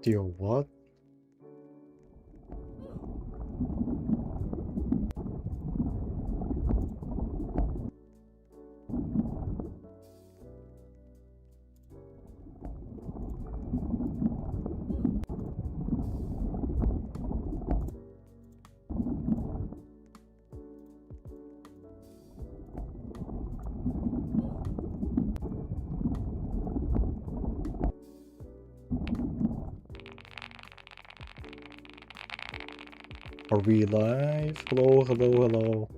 Yo, what? Are we live? Hello, hello, hello.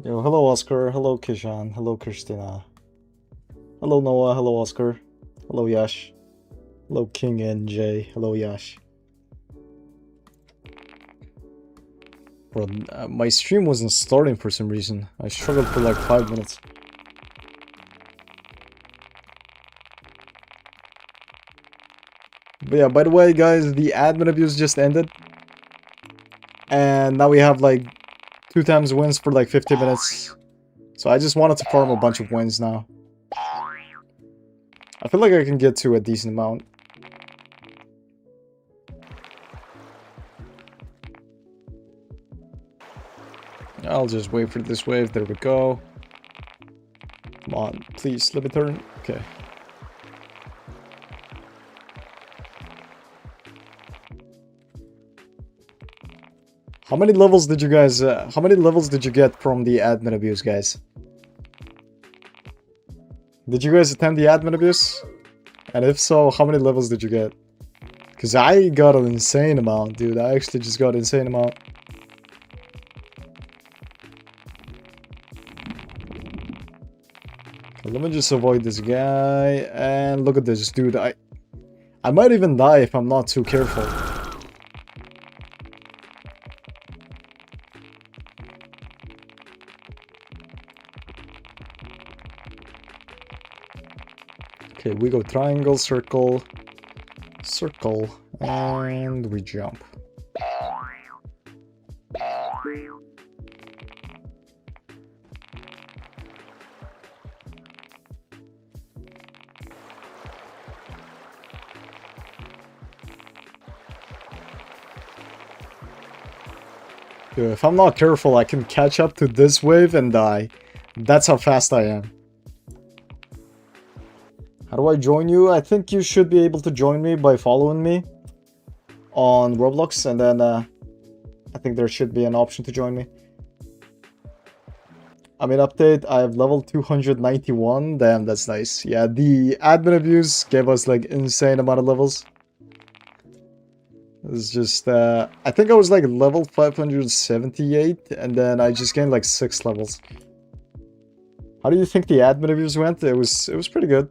Yo, hello Oscar, hello Kishan, hello Christina. Hello Noah, hello Oscar. Hello Yash. Hello King NJ, hello Yash. Bro, my stream wasn't starting for some reason. I struggled for like 5 minutes. But yeah, by the way guys, the admin abuse just ended. And now we have like 2 times wins for like 50 minutes. So I just wanted to farm a bunch of wins now. I feel like I can get to a decent amount. I'll just wait for this wave. There we go. Come on, please let me turn. Okay. How many levels did you guys, how many levels did you get from the admin abuse, guys? Did you guys attend the admin abuse? And if so, how many levels did you get? Because I got an insane amount, dude. I actually just got an insane amount. Okay, let me just avoid this guy. And look at this, dude. I might even die if I'm not too careful. Okay, we go triangle, circle, circle, and we jump. Dude, if I'm not careful, I can catch up to this wave and die. That's how fast I am. How do I join you? I think you should be able to join me by following me on Roblox, and then I think there should be an option to join me. I mean, update, I have level 291. Damn, that's nice. Yeah, the admin abuse gave us like insane amount of levels. It's just, I think I was like level 578, and then I just gained like 6 levels. How do you think the admin abuse went? It was pretty good.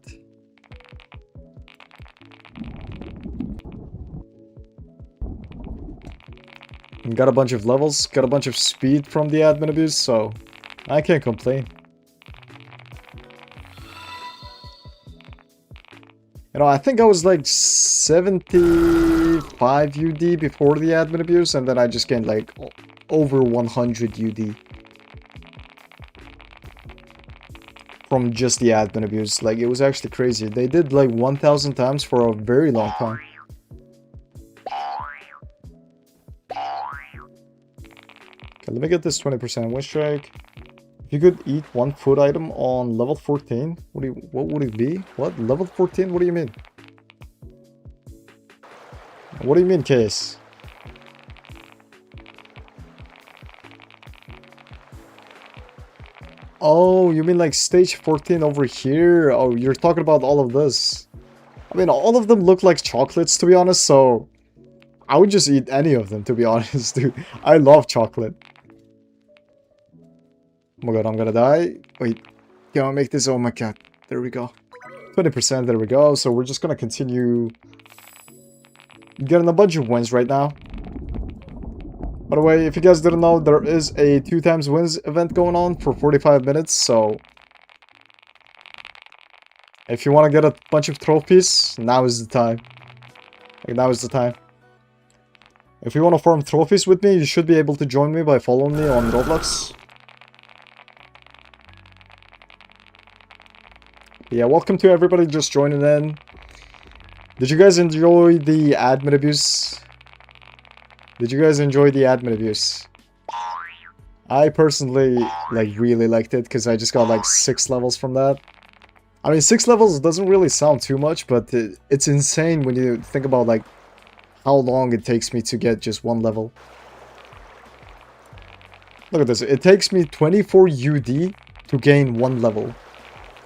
Got a bunch of levels, got a bunch of speed from the admin abuse, so I can't complain. You know, I think I was like 75 UD before the admin abuse, and then I just gained like over 100 UD from just the admin abuse. Like, it was actually crazy. They did like 1,000 times for a very long time. Okay, let me get this 20% win strike. If you could eat one food item on level 14, what would it be? What? Level 14? What do you mean? What do you mean, Case? Oh, you mean like stage 14 over here? Oh, you're talking about all of this. I mean, all of them look like chocolates, to be honest, so I would just eat any of them, to be honest, dude. I love chocolate. Oh my god, I'm gonna die. Wait, can I make this? Oh my god, there we go. 20%, there we go. So we're just gonna continue getting a bunch of wins right now. By the way, if you guys didn't know, there is a 2 times wins event going on for 45 minutes, so if you want to get a bunch of trophies, now is the time. Like, now is the time. If you want to farm trophies with me, you should be able to join me by following me on Roblox. Yeah, welcome to everybody just joining in. Did you guys enjoy the admin abuse? Did you guys enjoy the admin abuse? I personally, like, really liked it because I just got, like, 6 levels from that. I mean, 6 levels doesn't really sound too much, but it's insane when you think about, like, how long it takes me to get just 1 level. Look at this. It takes me 24 UD to gain 1 level.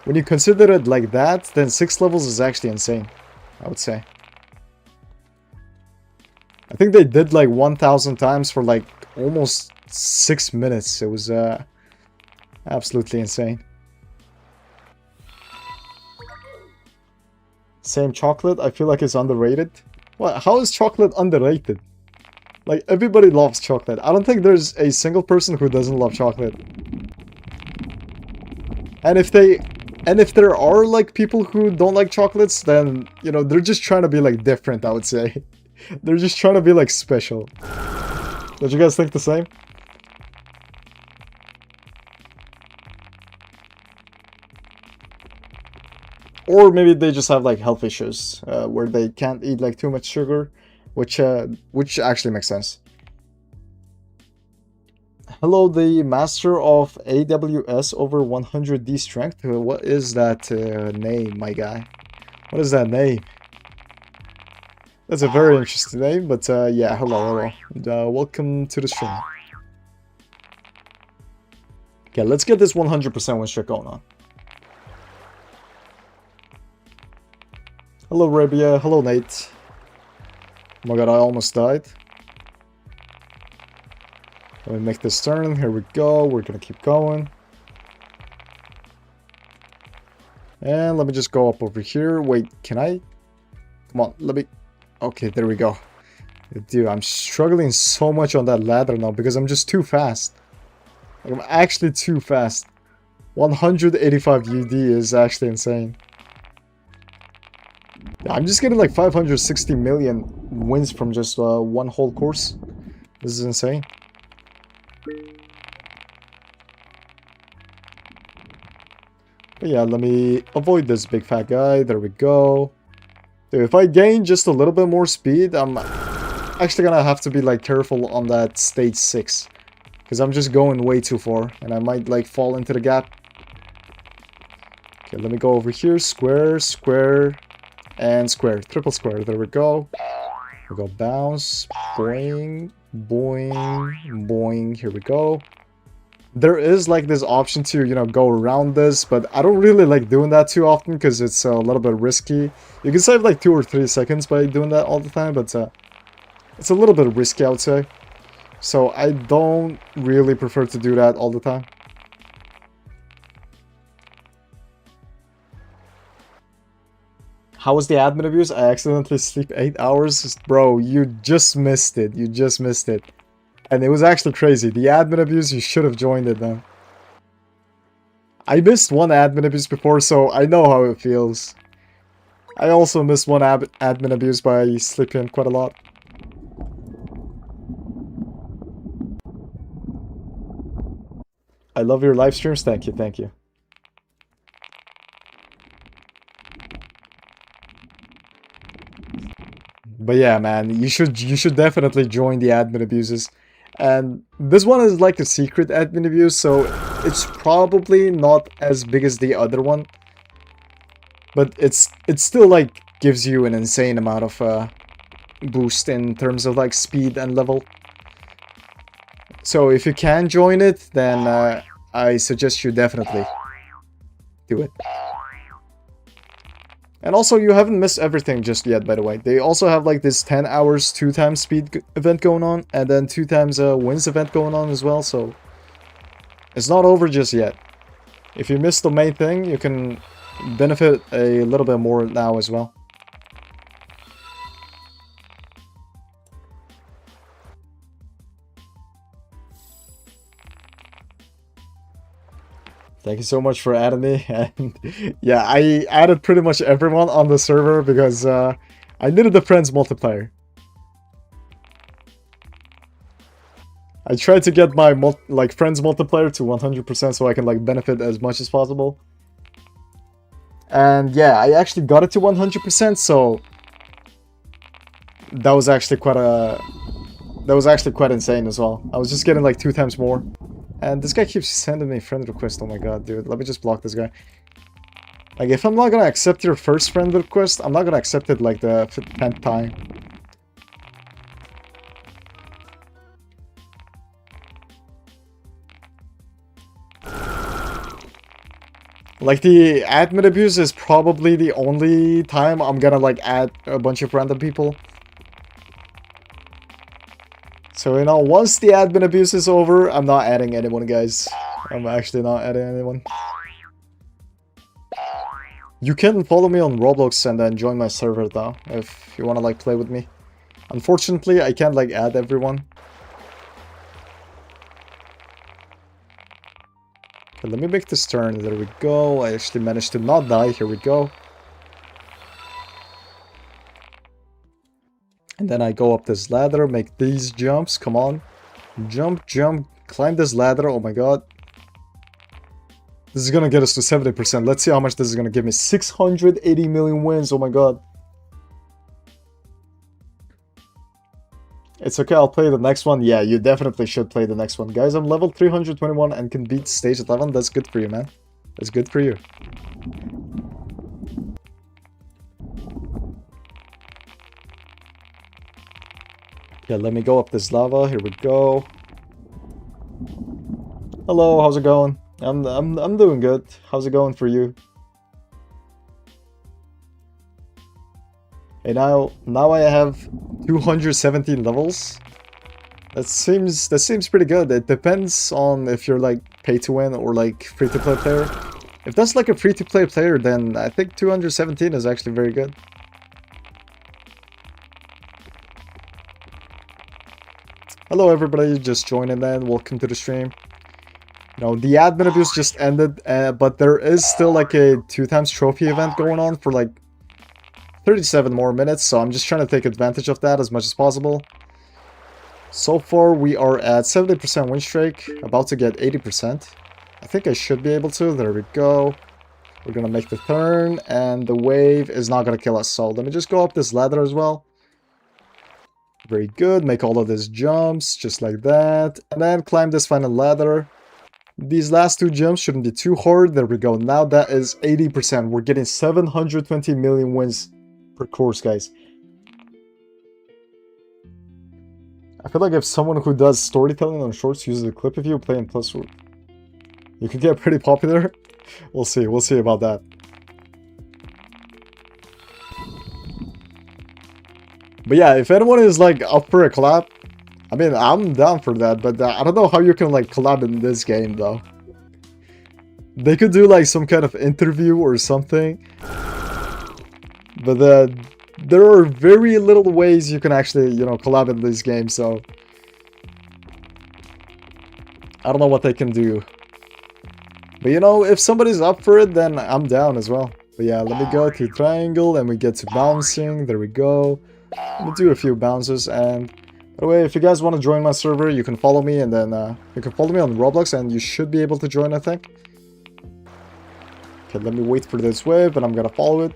When you consider it like that, then 6 levels is actually insane, I would say. I think they did like 1,000 times for like almost 6 minutes. It was absolutely insane. Same chocolate, I feel like it's underrated. What? How is chocolate underrated? Like, everybody loves chocolate. I don't think there's a single person who doesn't love chocolate. And if there are like people who don't like chocolates, then, you know, they're just trying to be like different, I would say. They're just trying to be like special. Don't you guys think the same? Or maybe they just have like health issues where they can't eat like too much sugar, which actually makes sense. Hello, the master of AWS over 100D strength. What is that name, my guy? What is that name? That's a very interesting name, but yeah, hello. And, welcome to the stream. Okay, let's get this 100% win streak going on. Hello, Rabia. Hello, Nate. Oh my god, I almost died. Let me make this turn. Here we go. We're gonna keep going. And let me just go up over here. Wait, can I? Come on, let me... Okay, there we go. Dude, I'm struggling so much on that ladder now because I'm just too fast. Like, I'm actually too fast. 185 UD is actually insane. I'm just getting like 560 million wins from just one whole course. This is insane. But yeah, let me avoid this big fat guy. There we go. Dude, if I gain just a little bit more speed, I'm actually gonna have to be like careful on that stage 6. Because I'm just going way too far. And I might like fall into the gap. Okay, let me go over here. Square, square, and square. Triple square. There we go. We go bounce. Boing. Boing. Boing. Here we go. There is like this option to, you know, go around this, but I don't really like doing that too often because it's a little bit risky. You can save like 2 or 3 seconds by doing that all the time, but it's a little bit risky, I would say. So I don't really prefer to do that all the time. How was the admin abuse? I accidentally sleep 8 hours. Bro, you just missed it. You just missed it. And it was actually crazy. The admin abuse, you should have joined it then. I missed one admin abuse before, so I know how it feels. I also missed one admin abuse by sleeping quite a lot. I love your live streams. Thank you, thank you. But yeah, man, you should definitely join the admin abuses. And this one is like a secret admin abuse, so it's probably not as big as the other one. But it still like gives you an insane amount of boost in terms of like speed and level. So if you can join it, then I suggest you definitely do it. And also, you haven't missed everything just yet, by the way. They also have like this 10 hours 2 times speed event going on, and then 2 times wins event going on as well, so it's not over just yet. If you missed the main thing, you can benefit a little bit more now as well. Thank you so much for adding me, and yeah, I added pretty much everyone on the server because I needed the friends multiplier. I tried to get my friends multiplier to 100% so I can like benefit as much as possible. And yeah, I actually got it to 100%, so that was actually quite insane as well. I was just getting like 2 times more. And this guy keeps sending me friend request. Oh my god, dude. Let me just block this guy. Like, if I'm not gonna accept your first friend request, I'm not gonna accept it like the 10th time. Like, the admin abuse is probably the only time I'm gonna, like, add a bunch of random people. So, you know, once the admin abuse is over, I'm not adding anyone, guys. I'm actually not adding anyone. You can follow me on Roblox and then join my server, though, if you wanna, like, play with me. Unfortunately, I can't, like, add everyone. Okay, let me make this turn. There we go. I actually managed to not die. Here we go. And then I go up this ladder, make these jumps. Come on. Jump, jump. Climb this ladder. Oh my god. This is gonna get us to 70%. Let's see how much this is gonna give me. 680 million wins. Oh my god. It's okay, I'll play the next one. Yeah, you definitely should play the next one. Guys, I'm level 321 and can beat stage 11. That's good for you, man. That's good for you. Yeah, let me go up this lava. Here we go. Hello, how's it going? I'm doing good. How's it going for you? And now I have 217 levels. That seems pretty good. It depends on if you're like pay to win or like free to play player. If that's like a free to play player, then I think 217 is actually very good. Hello everybody, just joining in. Welcome to the stream. You know, the admin abuse just ended, but there is still like a 2x trophy event going on for like 37 more minutes, so I'm just trying to take advantage of that as much as possible. So far, we are at 70% win streak, about to get 80%. I think I should be able to. There we go. We're gonna make the turn, and the wave is not gonna kill us, so let me just go up this ladder as well. Very good. Make all of these jumps, just like that. And then climb this final ladder. These last 2 jumps shouldn't be too hard. There we go. Now that is 80%. We're getting 720 million wins per course, guys. I feel like if someone who does storytelling on shorts uses a clip of you playing plus, you could get pretty popular. We'll see about that. But yeah, if anyone is like up for a collab, I mean, I'm down for that, but I don't know how you can like collab in this game though. They could do like some kind of interview or something. But there are very little ways you can actually, you know, collab in this game, so I don't know what they can do. But you know, if somebody's up for it, then I'm down as well. But yeah, let me go to triangle and we get to bouncing. There we go. Let me do a few bounces. And by the way, if you guys want to join my server, you can follow me, and then you can follow me on Roblox and you should be able to join, I think. Okay, let me wait for this wave and I'm gonna follow it.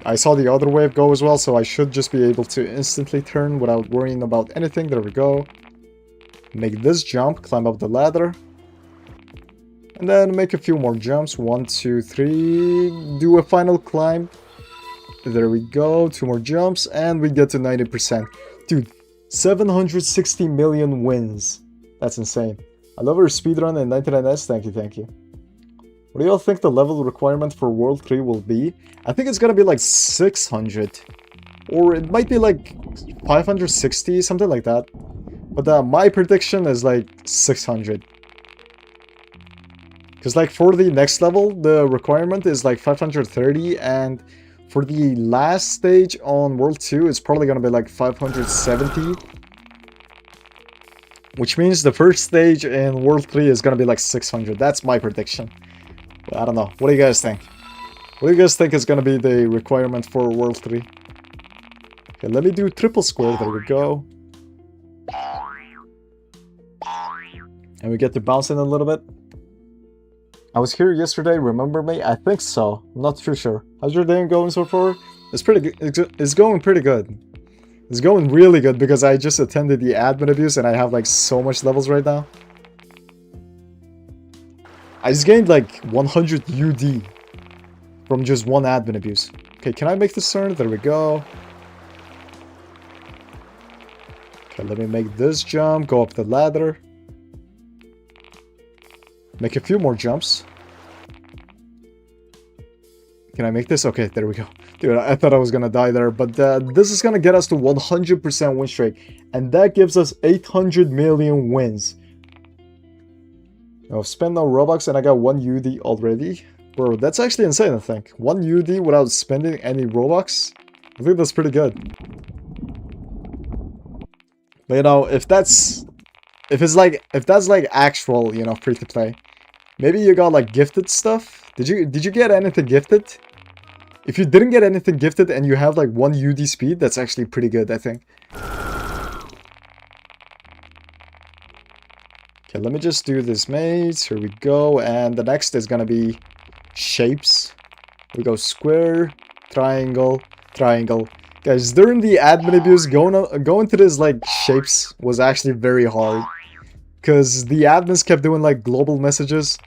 I saw the other wave go as well, so I should just be able to instantly turn without worrying about anything. There we go. Make this jump, climb up the ladder. And then make a few more jumps. 1, 2, 3. Do a final climb. There we go. 2 more jumps, and we get to 90%. Dude, 760 million wins. That's insane. I love our speedrun and 99s. Thank you, thank you. What do y'all think the level requirement for World 3 will be? I think it's gonna be like 600. Or it might be like 560, something like that. But my prediction is like 600. Because like for the next level, the requirement is like 530. And for the last stage on World 2, it's probably gonna be like 570. Which means the first stage in World 3 is gonna be like 600. That's my prediction. I don't know. What do you guys think? What do you guys think is going to be the requirement for World 3? Okay, let me do triple square. There we go. And we get to bounce in a little bit. I was here yesterday, remember me? I think so. I'm not too sure. How's your day going so far? It's pretty good. It's going pretty good. It's going really good because I just attended the admin abuse and I have like so much levels right now. I just gained like 100 UD from just one admin abuse. Okay, can I make this turn? There we go. Okay, let me make this jump, go up the ladder. Make a few more jumps. Can I make this? Okay, there we go. Dude, I thought I was gonna die there, but this is gonna get us to 100% win streak. And that gives us 800 million wins. I've spent no Robux and I got 1 UD already. Bro, that's actually insane, I think. 1 UD without spending any Robux? I think that's pretty good. But you know, if that's like actual, you know, free to play. Maybe you got like gifted stuff? Did you get anything gifted? If you didn't get anything gifted and you have like 1 UD speed, that's actually pretty good, I think. Okay, let me just do this maze. Here we go. And the next is gonna be shapes. We go square, triangle, triangle. Guys, during the admin abuse, going to this like shapes was actually very hard. Because the admins kept doing like global messages.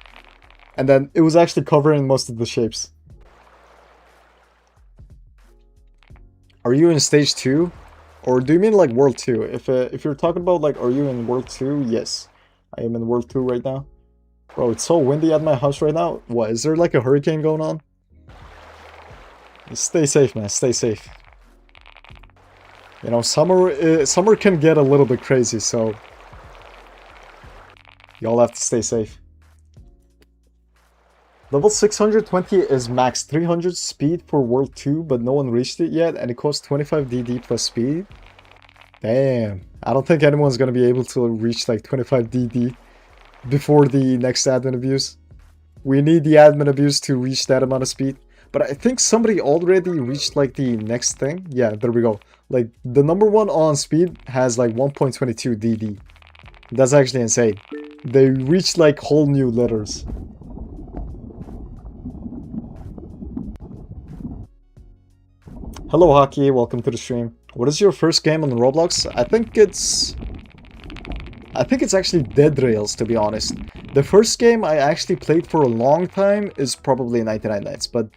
And then it was actually covering most of the shapes. Are you in stage 2? Or do you mean like world 2? If you're talking about like, are you in world 2? Yes. I am in world 2 right now. Bro, it's so windy at my house right now. What, is there like a hurricane going on? Stay safe, man. Stay safe. You know, summer can get a little bit crazy, so y'all have to stay safe. Level 620 is max 300 speed for World 2, but no one reached it yet, and it costs 25 DD plus speed. Damn. I don't think anyone's gonna be able to reach like 25 DD before the next admin abuse. We need the admin abuse to reach that amount of speed. But I think somebody already reached like the next thing. Yeah, there we go. Like the number 1 on speed has like 1.22 DD. That's actually insane. They reached like whole new letters. Hello Hockey, welcome to the stream. What is your first game on Roblox? I think it's actually Dead Rails, to be honest. The first game I actually played for a long time is probably 99 Nights, but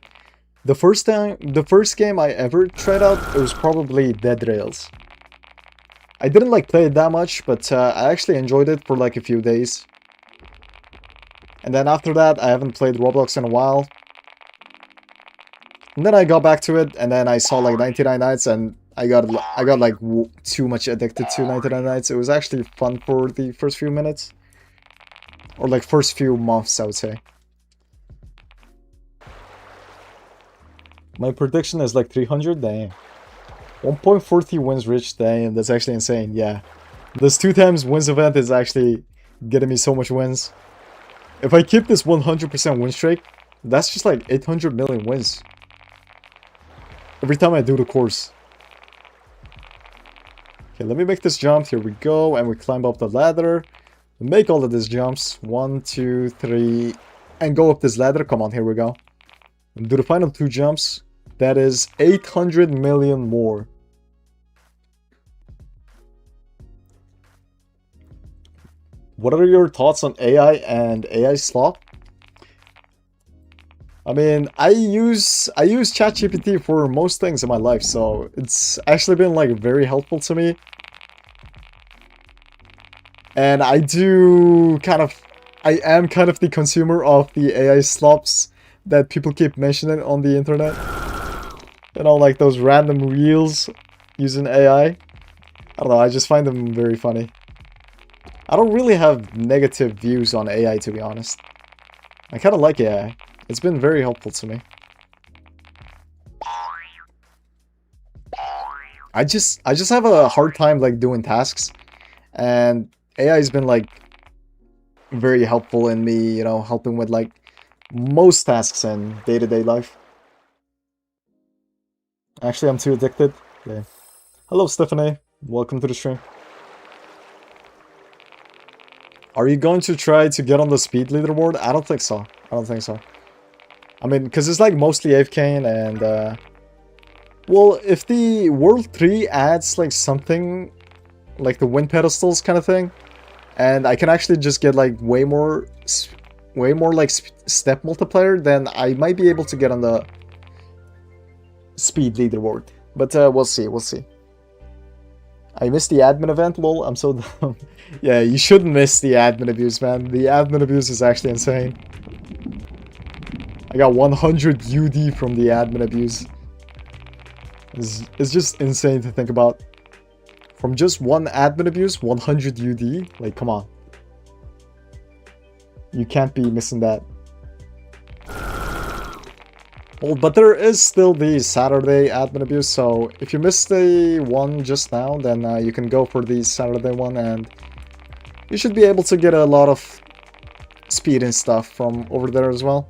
the first game I ever tried out, it was probably Dead Rails. I didn't like play it that much, but I actually enjoyed it for like a few days. And then after that, I haven't played Roblox in a while. And then I got back to it, and then I saw like 99 Nights, and I got like too much addicted to 99 Nights. It was actually fun for the first few minutes. Or like first few months, I would say. My prediction is like 300, damn. 1.40 wins reached, damn, that's actually insane, yeah. This 2 times wins event is actually getting me so much wins. If I keep this 100% win streak, that's just like 800 million wins. Every time I do the course. Okay, let me make this jump. Here we go. And we climb up the ladder. Make all of these jumps. 1, 2, 3. And go up this ladder. Come on, here we go. And do the final 2 jumps. That is 800 million more. What are your thoughts on AI and AI slop? I mean, I use ChatGPT for most things in my life, so it's actually been like very helpful to me. And I am kind of the consumer of the AI slops that people keep mentioning on the internet. You know, like those random reels using AI. I don't know, I just find them very funny. I don't really have negative views on AI, to be honest. I kind of like AI. It's been very helpful to me. I just have a hard time like doing tasks, and AI has been like very helpful in me, you know, helping with like most tasks in day-to-day life. Actually, I'm too addicted. Yeah. Hello, Stephanie. Welcome to the stream. Are you going to try to get on the speed leaderboard? I don't think so. I don't think so. I mean, because it's like mostly AFKing and well, if the World 3 adds like something like the wind pedestals kind of thing, and I can actually just get like way more like step multiplier, then I might be able to get on the speed leaderboard. But we'll see, we'll see. I missed the admin event, lol, I'm so dumb. Yeah, you shouldn't miss the admin abuse, man. The admin abuse is actually insane. I got 100 UD from the admin abuse. It's just insane to think about. From just one admin abuse, 100 UD? Like, come on. You can't be missing that. Well, but there is still the Saturday admin abuse, so if you missed the one just now, then you can go for the Saturday one, and you should be able to get a lot of speed and stuff from over there as well.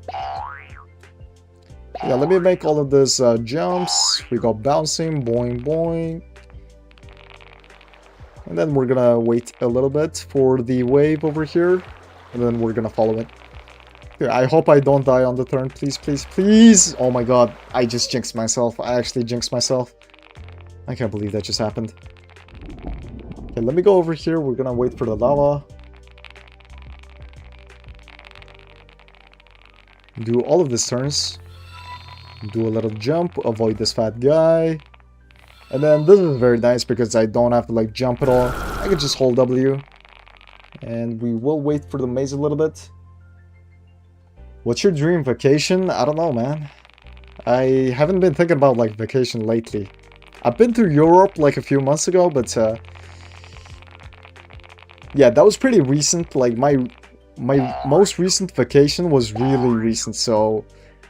Yeah, let me make all of these jumps. We got bouncing, boing, boing. And then we're gonna wait a little bit for the wave over here, and then we're gonna follow it. Okay, I hope I don't die on the turn, please, please, please! Oh my god, I just jinxed myself. I actually jinxed myself. I can't believe that just happened. Okay, let me go over here. We're gonna wait for the lava. Do all of these turns. Do a little jump, avoid this fat guy. And then this is very nice because I don't have to like jump at all. I can just hold W. And we will wait for the maze a little bit. What's your dream vacation? I don't know, man. I haven't been thinking about like vacation lately. I've been to Europe like a few months ago, but yeah, that was pretty recent. Like my most recent vacation was really recent, so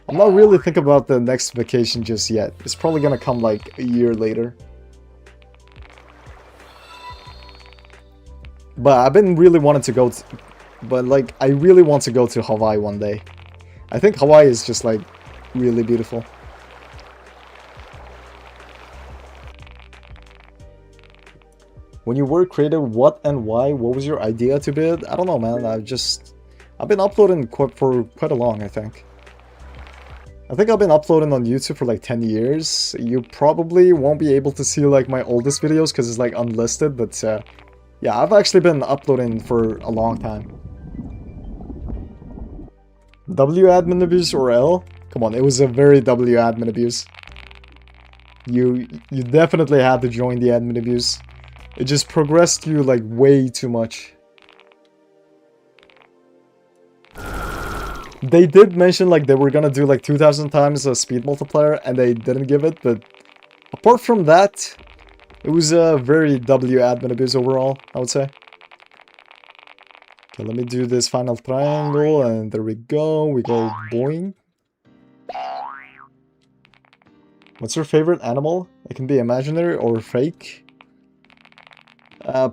I'm not really thinking about the next vacation just yet. It's probably gonna come like a year later. But I've been really wanting to go to, but like I really want to go to Hawaii one day. I think Hawaii is just like really beautiful. When you were creative, what and why? What was your idea to build? I don't know, man. I've been uploading for quite a long, I think. I've been uploading on YouTube for like 10 years. You probably won't be able to see like my oldest videos because it's like unlisted, but yeah, I've actually been uploading for a long time. W admin abuse or L? Come on, it was a very W admin abuse. You definitely had to join the admin abuse. It just progressed you like way too much. They did mention like they were gonna do like 2000 times a speed multiplier and they didn't give it, but apart from that, it was a very W admin abuse overall, I would say. Okay, let me do this final triangle and there we go. We go boing. What's your favorite animal? It can be imaginary or fake.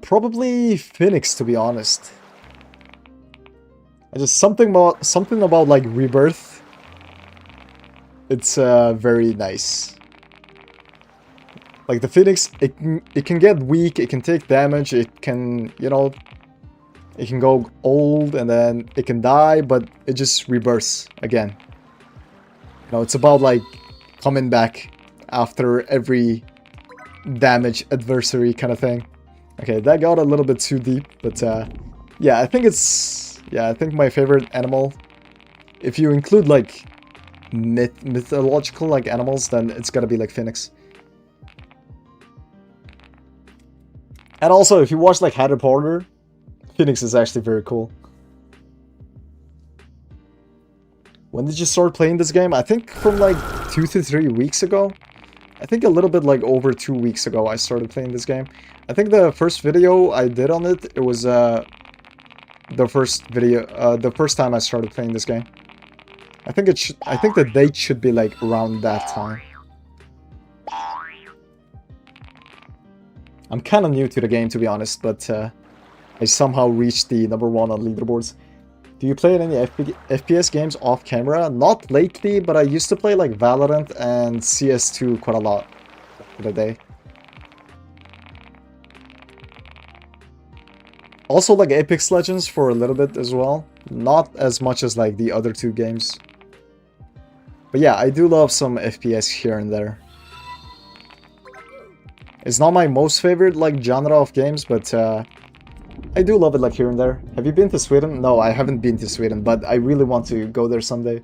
Probably Phoenix, to be honest. Just something about like rebirth. It's very nice. Like the Phoenix, it can get weak, it can take damage, it can, you know, it can go old and then it can die, but it just rebirths again. You know, it's about like coming back after every damage adversary kind of thing. Okay, that got a little bit too deep, but yeah, I think my favorite animal, if you include like mythological like animals, then it's gotta be like Phoenix. And also, if you watch like Harry Potter, Phoenix is actually very cool. When did you start playing this game? I think from like 2 to 3 weeks ago. I think a little bit like over 2 weeks ago I started playing this game. I think the first video I did on it, it was the first time I started playing this game. I think the date should be like around that time. I'm kind of new to the game, to be honest, but I somehow reached the #1 on leaderboards. Do you play any FPS games off camera? Not lately, but I used to play like Valorant and CS2 quite a lot for the day. Also like Apex Legends for a little bit as well. Not as much as like the other two games. But yeah, I do love some FPS here and there. It's not my most favorite like genre of games, but I do love it like here and there. Have you been to Sweden? No, I haven't been to Sweden, but I really want to go there someday.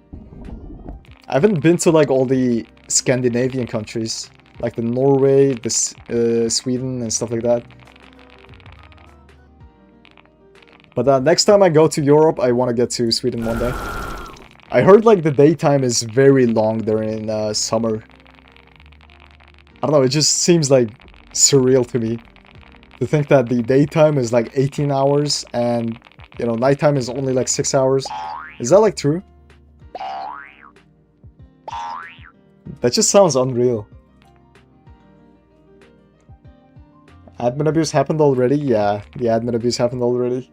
I haven't been to like all the Scandinavian countries, like the Norway, the Sweden and stuff like that. But next time I go to Europe, I want to get to Sweden one day. I heard like the daytime is very long during summer. I don't know, it just seems like surreal to me to think that the daytime is like 18 hours and, you know, nighttime is only like 6 hours. Is that like true? That just sounds unreal. Admin abuse happened already? Yeah, the admin abuse happened already.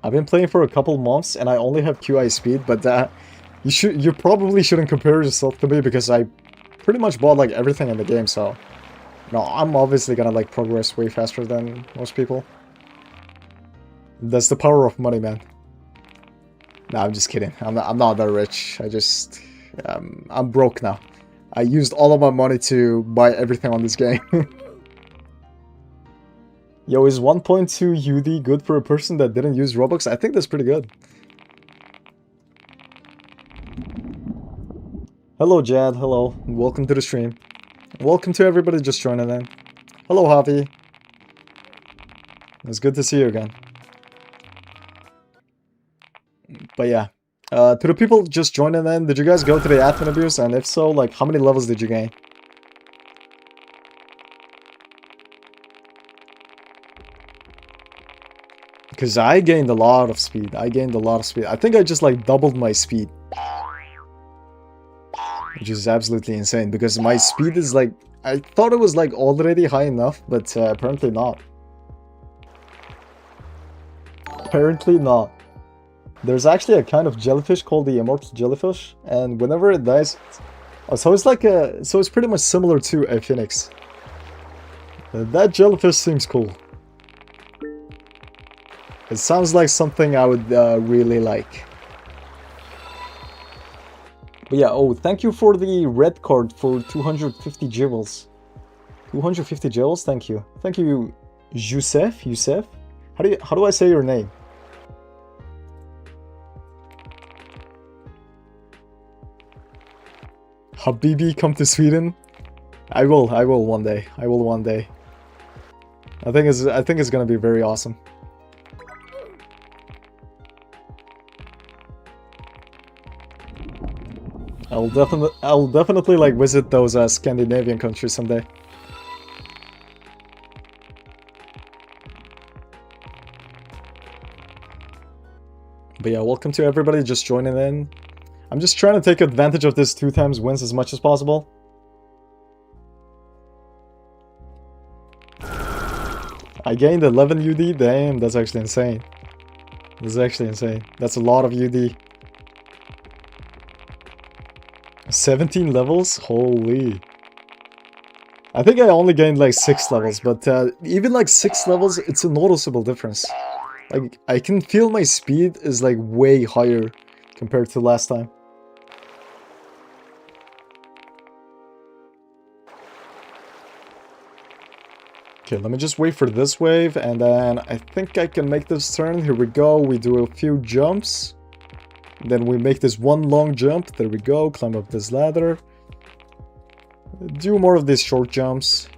I've been playing for a couple months and I only have QI speed, but you probably shouldn't compare yourself to me because I pretty much bought like everything in the game, so no, I'm obviously gonna like progress way faster than most people. That's the power of money, man. No, I'm just kidding. I'm not that rich. I'm broke now. I used all of my money to buy everything on this game. Yo, is 1.2 UD good for a person that didn't use Robux? I think that's pretty good. Hello, Jad. Hello. Welcome to the stream. Welcome to everybody just joining in. Hello, Javi. It's good to see you again. But yeah. To the people just joining in, did you guys go to the admin abuse? And if so, like, how many levels did you gain? Because I gained a lot of speed. I think I just, like, doubled my speed. Which is absolutely insane. Because my speed is, like... I thought it was, like, already high enough. But apparently not. Apparently not. There's actually a kind of jellyfish called the immortal jellyfish. And whenever it dies... Oh, so it's like a... So it's pretty much similar to a phoenix. That jellyfish seems cool. It sounds like something I would really like. But yeah, oh, thank you for the red card for 250 jewels. 250 jewels, thank you. Thank you, Youssef? How do I say your name? Habibi, come to Sweden? I will one day. I will one day. I think it's gonna be very awesome. I'll definitely like visit those Scandinavian countries someday. But yeah, welcome to everybody just joining in. I'm just trying to take advantage of this 2x wins as much as possible. I gained 11 UD, damn, that's actually insane. This is actually insane. That's a lot of UD. 17 levels? Holy. I think I only gained like 6 levels, but even like 6 levels, it's a noticeable difference. Like, I can feel my speed is like way higher compared to last time. Okay, let me just wait for this wave, and then I think I can make this turn. Here we go, we do a few jumps. Then we make this one long jump. There we go, climb up this ladder. Do more of these short jumps.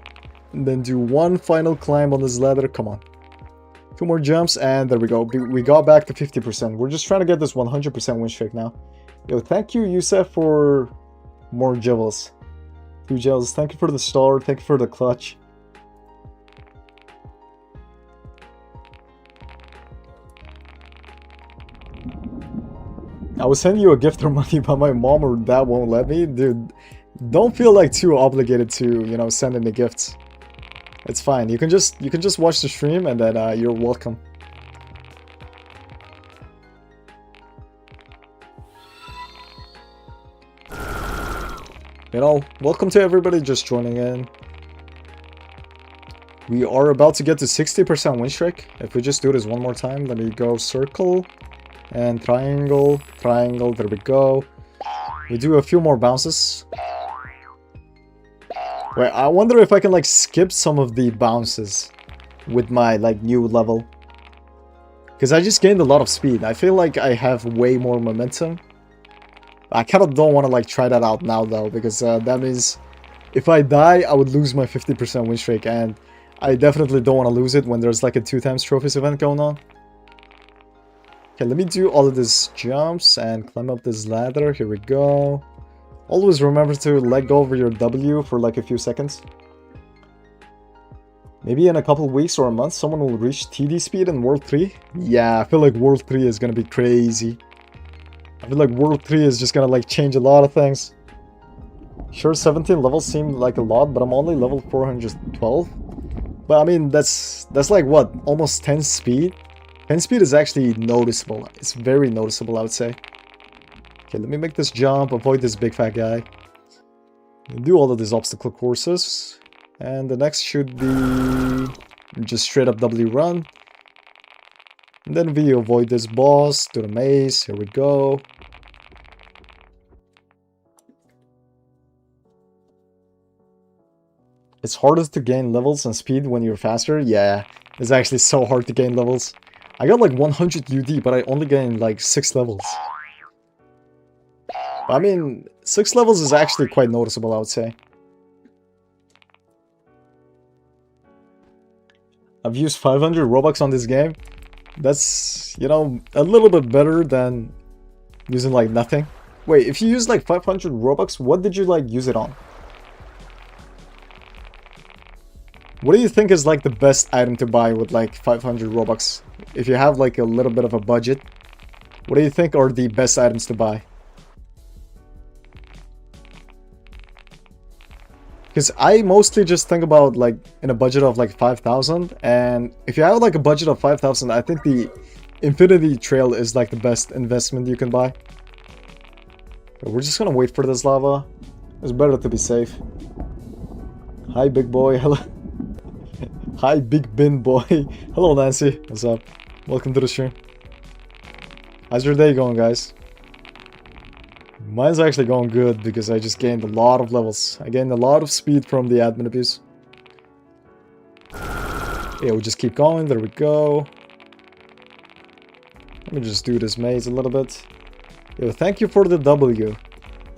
And then do one final climb on this ladder, come on. 2 more jumps, and there we go. We got back to 50%. We're just trying to get this 100% win streak now. Yo, thank you, Youssef, for more jewels. 2 jewels. Thank you for the star. Thank you for the clutch. I was sending you a gift or money, but my mom or dad won't let me. Dude, don't feel like too obligated to, you know, send in the gifts. It's fine. You can just watch the stream and then you're welcome. You know, welcome to everybody just joining in. We are about to get to 60% win streak. If we just do this one more time, let me go circle and triangle, triangle, there we go. We do a few more bounces. Wait, I wonder if I can like skip some of the bounces with my like new level. Because I just gained a lot of speed. I feel like I have way more momentum. I kind of don't want to like try that out now though, because that means if I die, I would lose my 50% win streak, and I definitely don't want to lose it when there's like a 2x trophies event going on. Okay, let me do all of these jumps and climb up this ladder. Here we go. Always remember to let go of your W for like a few seconds. Maybe in a couple weeks or a month, someone will reach TD speed in World 3. Yeah, I feel like World 3 is gonna be crazy. I feel like World 3 is just gonna like change a lot of things. Sure, 17 levels seem like a lot, but I'm only level 412. But I mean, that's like what? Almost 10 speed? 10 speed is actually noticeable. It's very noticeable, I would say. Okay, let me make this jump, avoid this big fat guy. Do all of these obstacle courses. And the next should be just straight up W run. And then we avoid this boss, do the maze, here we go. It's hardest to gain levels and speed when you're faster. Yeah, it's actually so hard to gain levels. I got like 100 UD, but I only gained like 6 levels. I mean, 6 levels is actually quite noticeable, I would say. I've used 500 Robux on this game. That's, you know, a little bit better than using like nothing. Wait, if you use like 500 Robux, what did you like use it on? What do you think is like the best item to buy with like 500 Robux? If you have like a little bit of a budget, what do you think are the best items to buy? Because I mostly just think about like in a budget of like 5,000, and if you have like a budget of 5,000, I think the Infinity Trail is like the best investment you can buy. So we're just gonna wait for this lava. It's better to be safe. Hi, big boy. Hello. Hi, big bin boy. Hello, Nancy. What's up? Welcome to the stream. How's your day going, guys? Mine's actually going good because I just gained a lot of levels. I gained a lot of speed from the admin abuse. Yeah, we just keep going. There we go. Let me just do this maze a little bit. Yo, thank you for the W.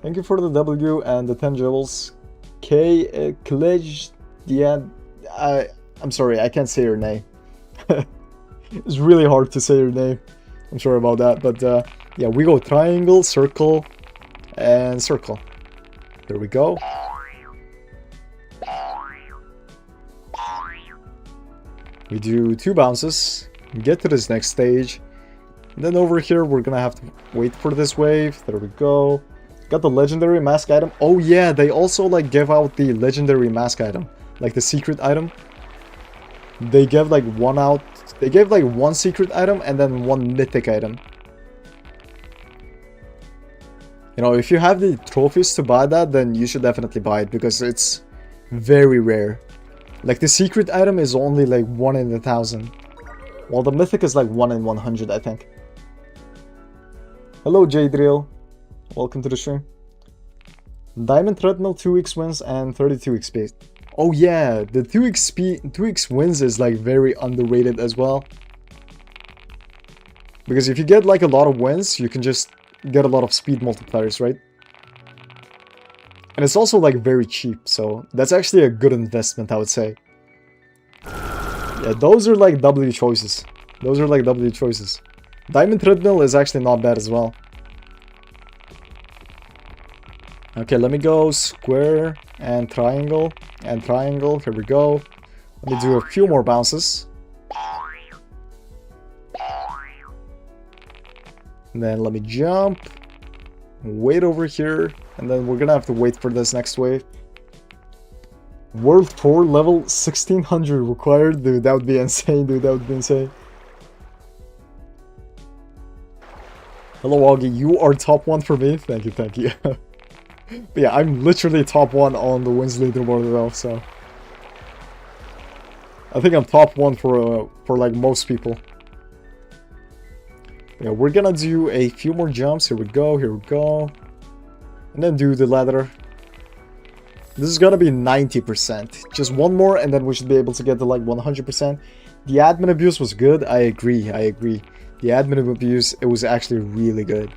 Thank you for the W and the 10 jewels. Klej, yeah, I'm sorry, I can't say your name. It's really hard to say your name. I'm sorry about that, but yeah, we go triangle, circle, and circle. There we go. We do 2 bounces, get to this next stage, and then over here we're gonna have to wait for this wave. There we go. Got the legendary mask item. Oh yeah, they also like give out the legendary mask item, like the secret item. They gave like one out. They gave like 1 secret item and then 1 mythic item. You know, if you have the trophies to buy that, then you should definitely buy it because it's very rare. Like the secret item is only like 1 in 1,000, while the mythic is like 1 in 100, I think. Hello, J-Drill. Welcome to the stream. Diamond Treadmill 2x wins and 32 XP. Oh yeah, the 2x wins is like very underrated as well. Because if you get like a lot of wins, you can just get a lot of speed multipliers, right? And it's also like very cheap, so that's actually a good investment, I would say. Yeah, those are like W choices. Those are like W choices. Diamond Treadmill is actually not bad as well. Okay, let me go square and triangle and triangle. Here we go. Let me do a few more bounces. And then let me jump. Wait over here. And then we're gonna have to wait for this next wave. World 4 level 1600 required? Dude, that would be insane, dude. That would be insane. Hello, Augie. You are top 1 for me. Thank you, thank you. But yeah, I'm literally top 1 on the wins leaderboard as well, so. I think I'm top 1 for like most people. Yeah, we're gonna do a few more jumps. Here we go, here we go. And then do the ladder. This is gonna be 90%. Just one more and then we should be able to get to like 100%. The admin abuse was good. I agree, I agree. The admin abuse, it was actually really good.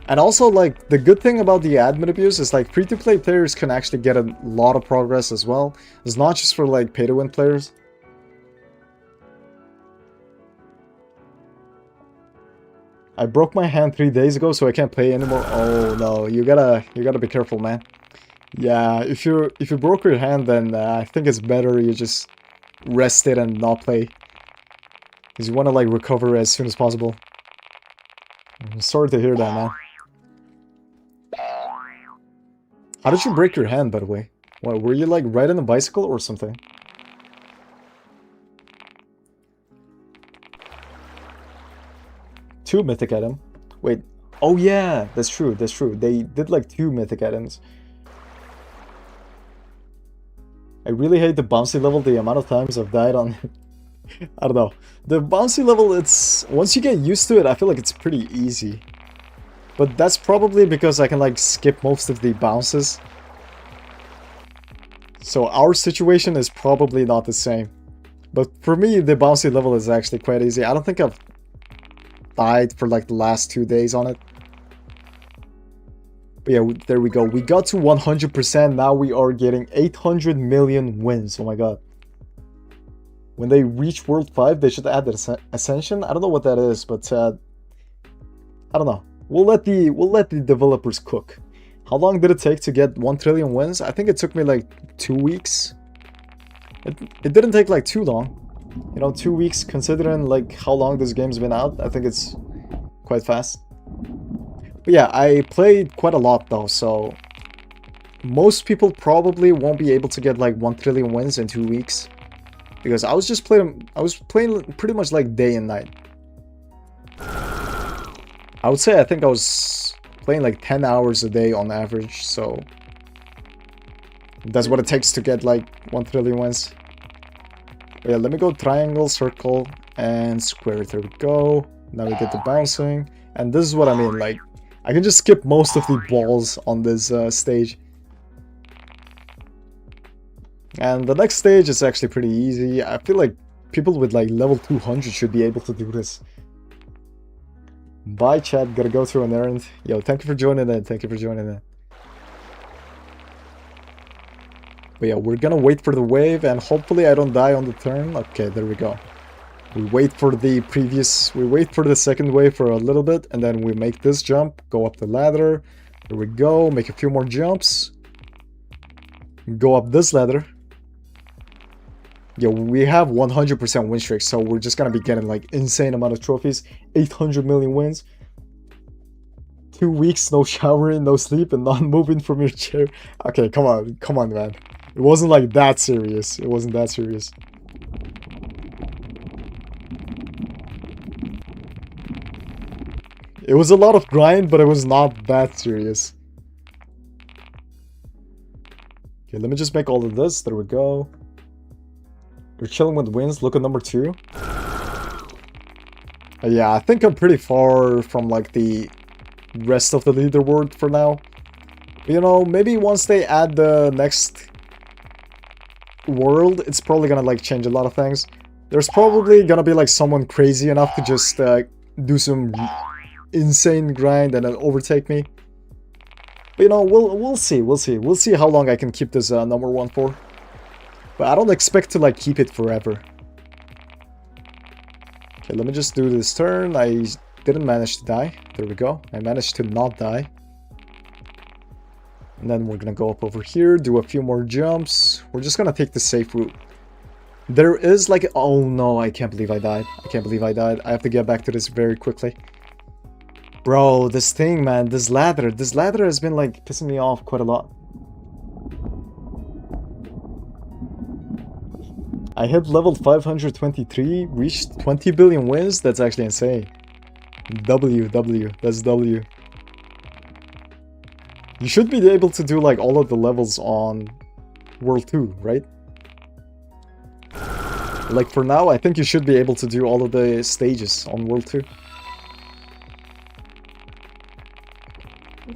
And also, like, the good thing about the admin abuse is, like, free-to-play players can actually get a lot of progress as well. It's not just for, like, pay-to-win players. I broke my hand 3 days ago, so I can't play anymore. Oh, no. You gotta be careful, man. Yeah, if you broke your hand, then I think it's better you just rest it and not play. Because you want to, like, recover as soon as possible. I'm sorry to hear that, man. How did you break your hand, by the way? What, were you, like, riding a bicycle or something? Two mythic item. Wait. Oh, yeah. That's true. That's true. They did, like, 2 mythic items. I really hate the bouncy level, the amount of times I've died on it. I don't know. The bouncy level, it's... Once you get used to it, I feel like it's pretty easy. But that's probably because I can, like, skip most of the bounces. So our situation is probably not the same. But for me, the bouncy level is actually quite easy. I don't think I've died for, like, the last 2 days on it. But yeah, there we go. We got to 100%. Now we are getting 800 million wins. Oh my god. When they reach World 5, they should add the Ascension. I don't know what that is, but I don't know. We'll let the developers cook. How long did it take to get 1 trillion wins? I think it took me like 2 weeks. It didn't take like too long. You know, 2 weeks considering like how long this game's been out. I think it's quite fast. But yeah, I played quite a lot though, so most people probably won't be able to get like 1 trillion wins in 2 weeks. Because I was playing pretty much like day and night. I would say I think I was playing like 10 hours a day on average, so that's what it takes to get like 1 trillion wins. But yeah, let me go triangle, circle, and square. There we go. Now we get the bouncing. And this is what I mean, like, I can just skip most of the balls on this stage. And the next stage is actually pretty easy. I feel like people with like level 200 should be able to do this. Bye chat, gotta go through an errand. Yo, thank you for joining in, thank you for joining in. But yeah, we're gonna wait for the wave and hopefully I don't die on the turn. Okay, there we go. We wait for the second wave for a little bit and then we make this jump, go up the ladder. There we go, make a few more jumps. Go up this ladder. Yeah, we have 100% win streak, so we're just gonna be getting like insane amount of trophies. 800 million wins. 2 weeks, no showering, no sleep, and not moving from your chair. Okay, come on, man. It wasn't like that serious. It wasn't that serious. It was a lot of grind, but it was not that serious. Okay, let me just make all of this. There we go. You're chilling with wins. Look at number 2. Yeah, I think I'm pretty far from like the rest of the leaderboard for now. You know, maybe once they add the next world, it's probably gonna like change a lot of things. There's probably gonna be like someone crazy enough to just do some insane grind and then overtake me. But you know, we'll see how long I can keep this number 1 for. But I don't expect to like keep it forever. Okay, let me just do this turn. I didn't manage to die. There we go. I managed to not die. And then we're gonna go up over here, do a few more jumps. We're just gonna take the safe route. There is like... Oh no, I can't believe I died. I can't believe I died. I have to get back to this very quickly. Bro, this thing, man, this ladder has been like pissing me off quite a lot. I hit level 523, reached 20 billion wins. That's actually insane. W, that's W. You should be able to do like all of the levels on World 2, right? Like for now, I think you should be able to do all of the stages on World 2.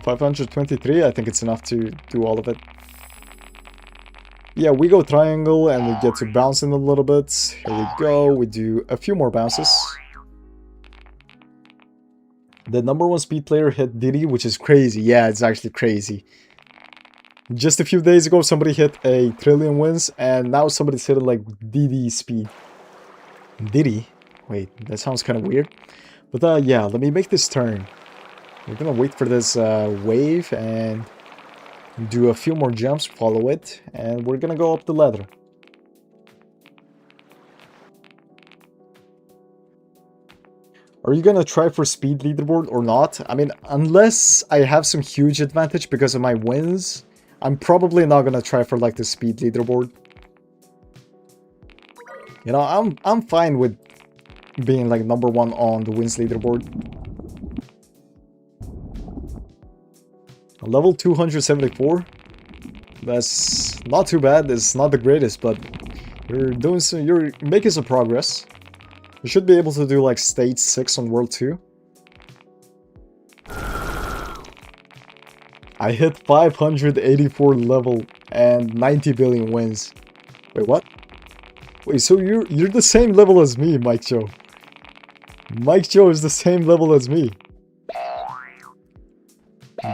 523, I think it's enough to do all of it. Yeah, we go triangle and we get to bouncing a little bit. Here we go, we do a few more bounces. The #1 speed player hit Diddy, which is crazy. Yeah, it's actually crazy. Just a few days ago, somebody hit a trillion wins, and now somebody's hitting like Diddy speed. Diddy? Wait, that sounds kind of weird. But yeah, let me make this turn. We're gonna wait for this wave and do a few more jumps, follow it, and we're gonna go up the ladder. Are you gonna try for speed leaderboard or not? I mean, unless I have some huge advantage because of my wins, I'm probably not gonna try for like the speed leaderboard. You know, I'm fine with being like #1 on the wins leaderboard. Level 274. That's not too bad. It's not the greatest, but you're making some progress. You should be able to do like stage 6 on World 2. I hit 584 level and 90 billion wins. Wait, what? Wait, so you're the same level as me, Mike Joe. Mike Joe is the same level as me.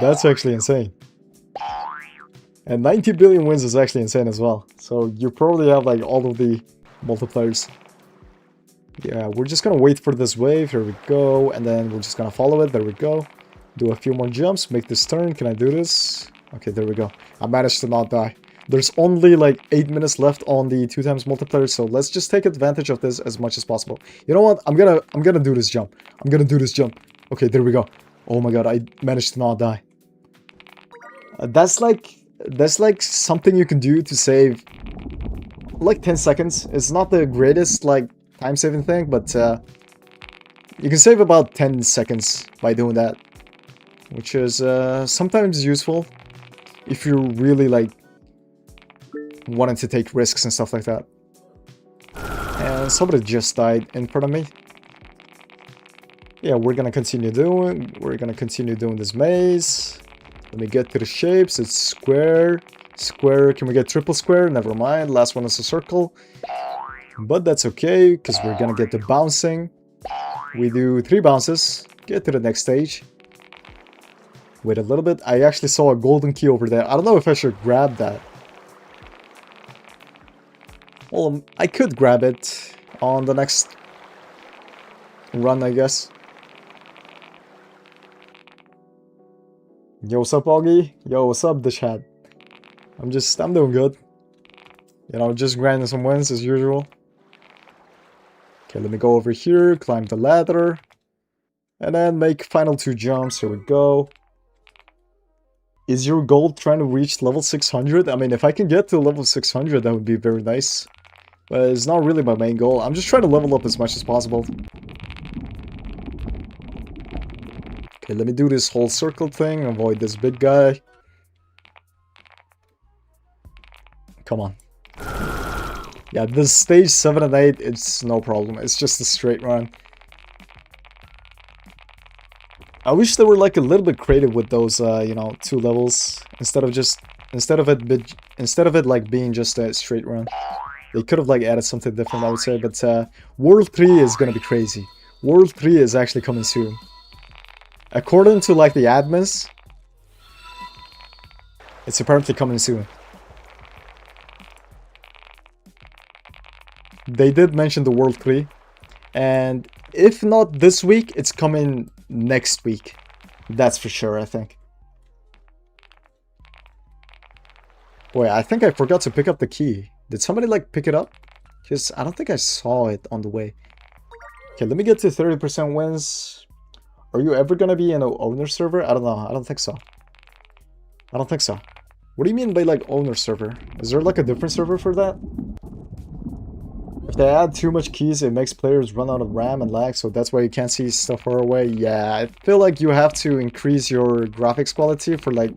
That's actually insane. And 90 billion wins is actually insane as well. So you probably have like all of the multipliers. Yeah, we're just gonna wait for this wave. Here we go. And then we're just gonna follow it. There we go. Do a few more jumps. Make this turn. Can I do this? Okay, there we go. I managed to not die. There's only like 8 minutes left on the 2x multiplier. So let's just take advantage of this as much as possible. You know what? I'm gonna do this jump. I'm gonna do this jump. Okay, there we go. Oh my god, I managed to not die. That's like something you can do to save like 10 seconds. It's not the greatest like time saving thing, but you can save about 10 seconds by doing that, which is sometimes useful if you're really like wanting to take risks and stuff like that. And somebody just died in front of me. Yeah, we're gonna continue doing this maze. Let me get to the shapes. It's square, square. Can we get triple square? Never mind. Last one is a circle. But that's okay, because we're gonna get the bouncing. We do 3 bounces. Get to the next stage. Wait a little bit. I actually saw a golden key over there. I don't know if I should grab that. Well, I could grab it on the next run, I guess. Yo, what's up, Augie? Yo, what's up, the chat? I'm doing good. You know, just grinding some wins as usual. Okay, let me go over here, climb the ladder, and then make final 2 jumps. Here we go. Is your goal trying to reach level 600? I mean, if I can get to level 600, that would be very nice. But it's not really my main goal. I'm just trying to level up as much as possible. Okay, let me do this whole circle thing, avoid this big guy. Come on. Yeah, this stage 7 and 8, it's no problem. It's just a straight run. I wish they were like a little bit creative with those, you know, 2 levels instead of it like being just a straight run. They could have like added something different, I would say. But World 3 is gonna be crazy. World 3 is actually coming soon. According to like the admins, it's apparently coming soon. They did mention the World 3, and if not this week, it's coming next week. That's for sure, I think. Wait, I think I forgot to pick up the key. Did somebody like pick it up? Because I don't think I saw it on the way. Okay, let me get to 30% wins. Are you ever gonna be in an owner server? I don't know. I don't think so. I don't think so. What do you mean by like owner server? Is there like a different server for that? If they add too much keys, it makes players run out of RAM and lag, so that's why you can't see stuff far away. Yeah, I feel like you have to increase your graphics quality for like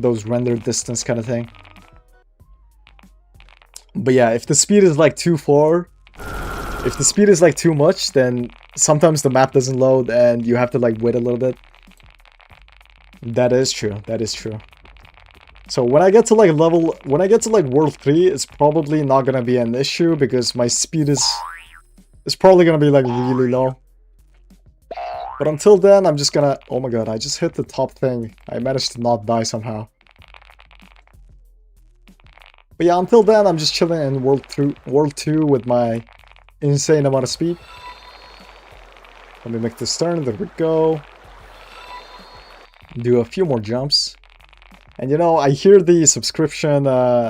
those render distance kind of thing. But yeah, if the speed is like too far, if the speed is like too much, then sometimes the map doesn't load and you have to like wait a little bit. That is true. That is true. So when I get to like World 3, it's probably not gonna be an issue because my speed is probably gonna be like really low. But until then, I'm just gonna... Oh my god, I just hit the top thing. I managed to not die somehow. But yeah, until then, I'm just chilling in World 2 with my insane amount of speed. Let me make this turn. There we go. Do a few more jumps. And you know, I hear the subscription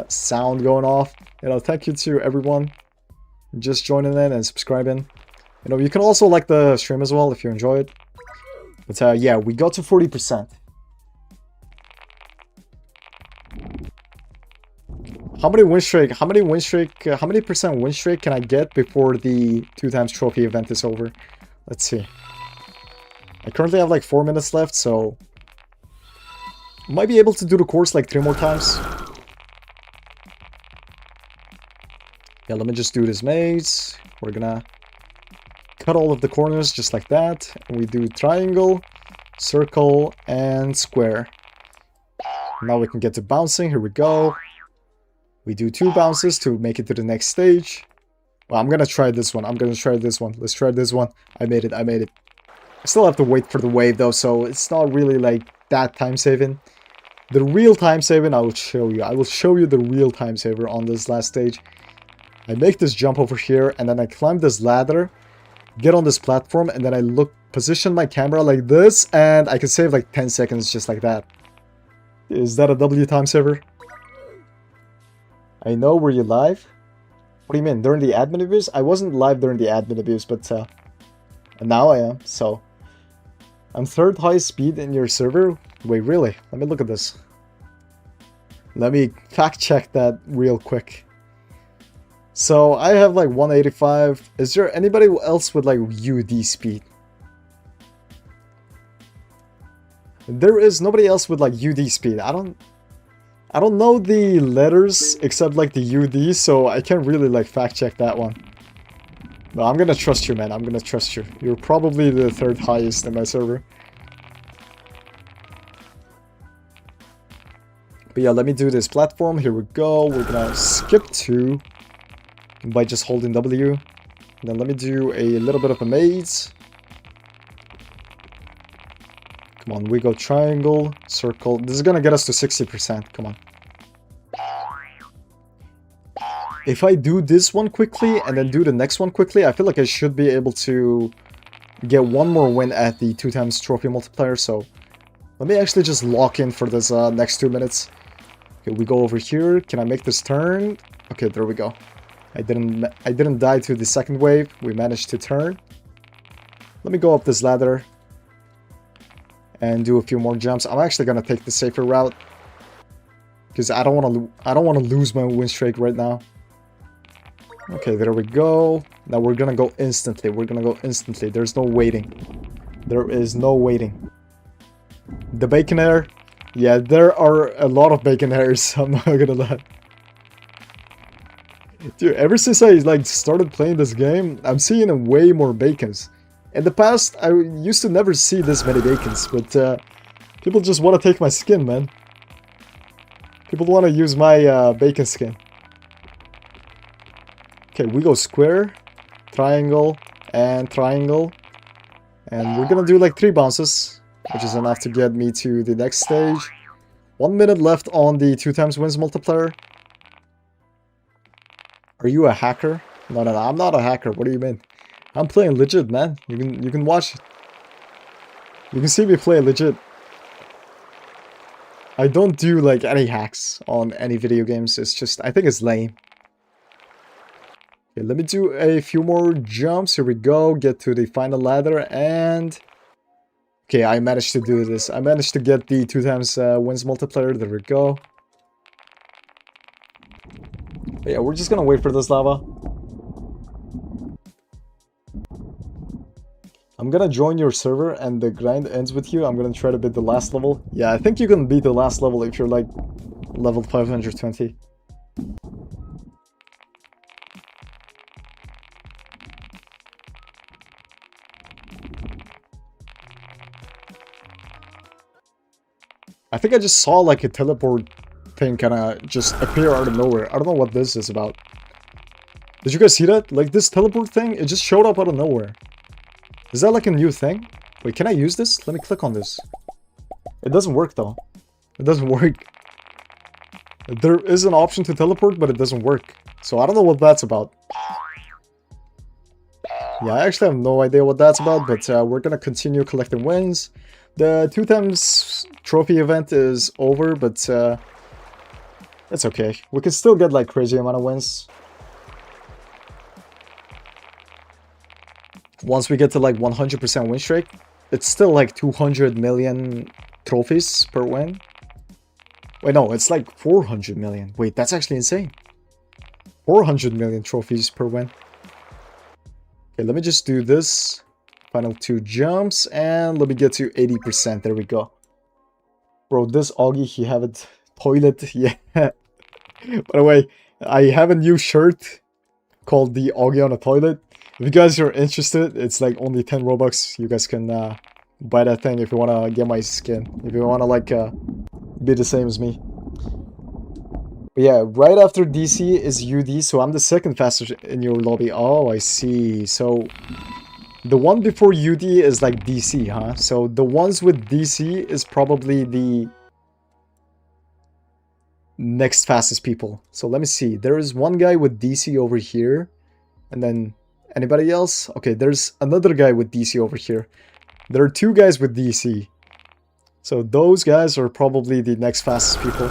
sound going off. You know, thank you to everyone just joining in and subscribing. You know, you can also like the stream as well if you enjoy it. But yeah, we got to 40%. How many percent win streak can I get before the 2x trophy event is over? Let's see. I currently have like 4 minutes left, so might be able to do the course like 3 more times. Yeah, let me just do this maze. We're gonna cut all of the corners just like that. And we do triangle, circle, and square. Now we can get to bouncing. Here we go. We do 2 bounces to make it to the next stage. Well, I'm gonna try this one. Let's try this one. I made it. I still have to wait for the wave though, so it's not really like that time saving. The real time saving I will show you. I will show you the real time saver on this last stage. I make this jump over here, and then I climb this ladder, get on this platform, and then I position my camera like this, and I can save like 10 seconds just like that. Is that a W time saver? I know, were you live? What do you mean, during the admin abuse? I wasn't live during the admin abuse, but now I am, so. I'm 3rd highest speed in your server? Wait, really? Let me look at this. Let me fact check that real quick. So, I have like 185. Is there anybody else with like UD speed? There is nobody else with like UD speed. I don't know the letters except like the UD, so I can't really like fact check that one. No, I'm gonna trust you, man. I'm gonna trust you. You're probably the 3rd highest in my server. But yeah, let me do this platform. Here we go. We're gonna skip 2 by just holding W. And then let me do a little bit of a maze. Come on, we go triangle, circle. This is gonna get us to 60%. Come on. If I do this one quickly and then do the next one quickly, I feel like I should be able to get 1 more win at the 2x trophy multiplier. So let me actually just lock in for this next 2 minutes. Okay, we go over here. Can I make this turn? Okay, there we go. I didn't die to the second wave. We managed to turn. Let me go up this ladder and do a few more jumps. I'm actually gonna take the safer route because I don't want to lose my win streak right now. Okay, there we go. Now we're gonna go instantly. There's no waiting. There is no waiting. The bacon hair. Yeah, there are a lot of bacon hairs. I'm not gonna lie. Dude, ever since I like started playing this game, I'm seeing way more bacons. In the past, I used to never see this many bacons, but people just want to take my skin, man. People want to use my bacon skin. Okay, we go square, triangle, and triangle. And we're gonna do like 3 bounces, which is enough to get me to the next stage. 1 minute left on the 2x wins multiplier. Are you a hacker? No, I'm not a hacker. What do you mean? I'm playing legit, man. You can watch. You can see me play legit. I don't do like any hacks on any video games. It's just, I think it's lame. Okay, let me do a few more jumps. Here we go. Get to the final ladder and... Okay, I managed to do this. I managed to get the 2x wins multiplier. There we go. But yeah, we're just gonna wait for this lava. I'm gonna join your server and the grind ends with you. I'm gonna try to beat the last level. Yeah, I think you can beat the last level if you're like level 520. I think I just saw like a teleport thing kind of just appear out of nowhere. I don't know what this is about. Did you guys see that? Like this teleport thing, it just showed up out of nowhere. Is that like a new thing? Wait, can I use this? Let me click on this. It doesn't work though. It doesn't work. There is an option to teleport, but it doesn't work. So I don't know what that's about. Yeah, I actually have no idea what that's about, but we're gonna continue collecting wins. The 2x trophy event is over, but it's okay. We can still get like crazy amount of wins. Once we get to like 100% win streak, it's still like 200 million trophies per win. Wait, no, it's like 400 million. Wait, that's actually insane. 400 million trophies per win. Okay, let me just do this. Final 2 jumps, and let me get to 80%. There we go. Bro, this Augie, he have a toilet. Yeah. By the way, I have a new shirt called the Augie on a toilet. If you guys are interested, it's like only 10 Robux. You guys can buy that thing if you want to get my skin. If you want to like be the same as me. But yeah, right after DC is UD, so I'm the second fastest in your lobby. Oh, I see. So the one before UD is like DC, huh? So the ones with DC is probably the next fastest people. So let me see. There is one guy with DC over here. And then anybody else? Okay, there's another guy with DC over here. There are 2 guys with DC. So those guys are probably the next fastest people.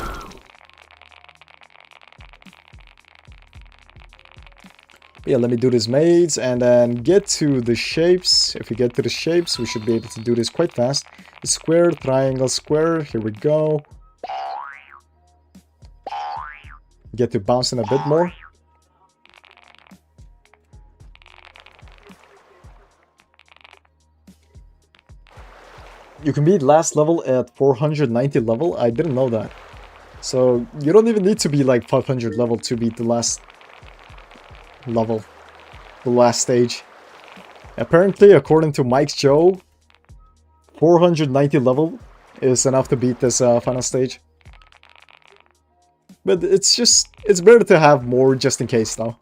Yeah, let me do this maze and then get to the shapes. If we get to the shapes, we should be able to do this quite fast. Square, triangle, square. Here we go. Get to bouncing a bit more. You can beat last level at 490 level. I didn't know that. So you don't even need to be like 500 level to beat the last level, the last stage. Apparently, according to Mike's Joe, 490 level is enough to beat this final stage. But it's better to have more just in case though.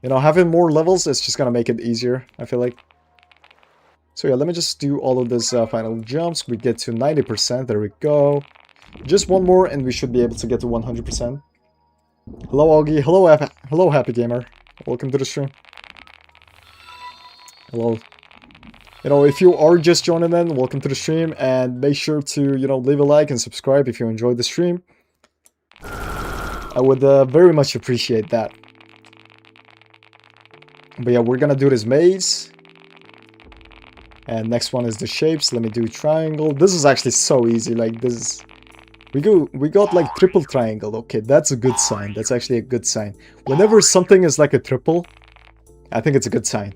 You know, having more levels is just gonna make it easier, I feel like. So yeah, let me just do all of these final jumps. We get to 90%, there we go. Just one more and we should be able to get to 100%. Hello Augie, hello Happy Gamer. Welcome to the stream. Hello. You know, if you are just joining in, welcome to the stream, and make sure to, you know, leave a like and subscribe if you enjoyed the stream. I would very much appreciate that. But yeah, we're gonna do this maze. And next one is the shapes. Let me do triangle. This is actually so easy. Like this is... We got like triple triangle. Okay, that's a good sign. That's actually a good sign. Whenever something is like a triple, I think it's a good sign.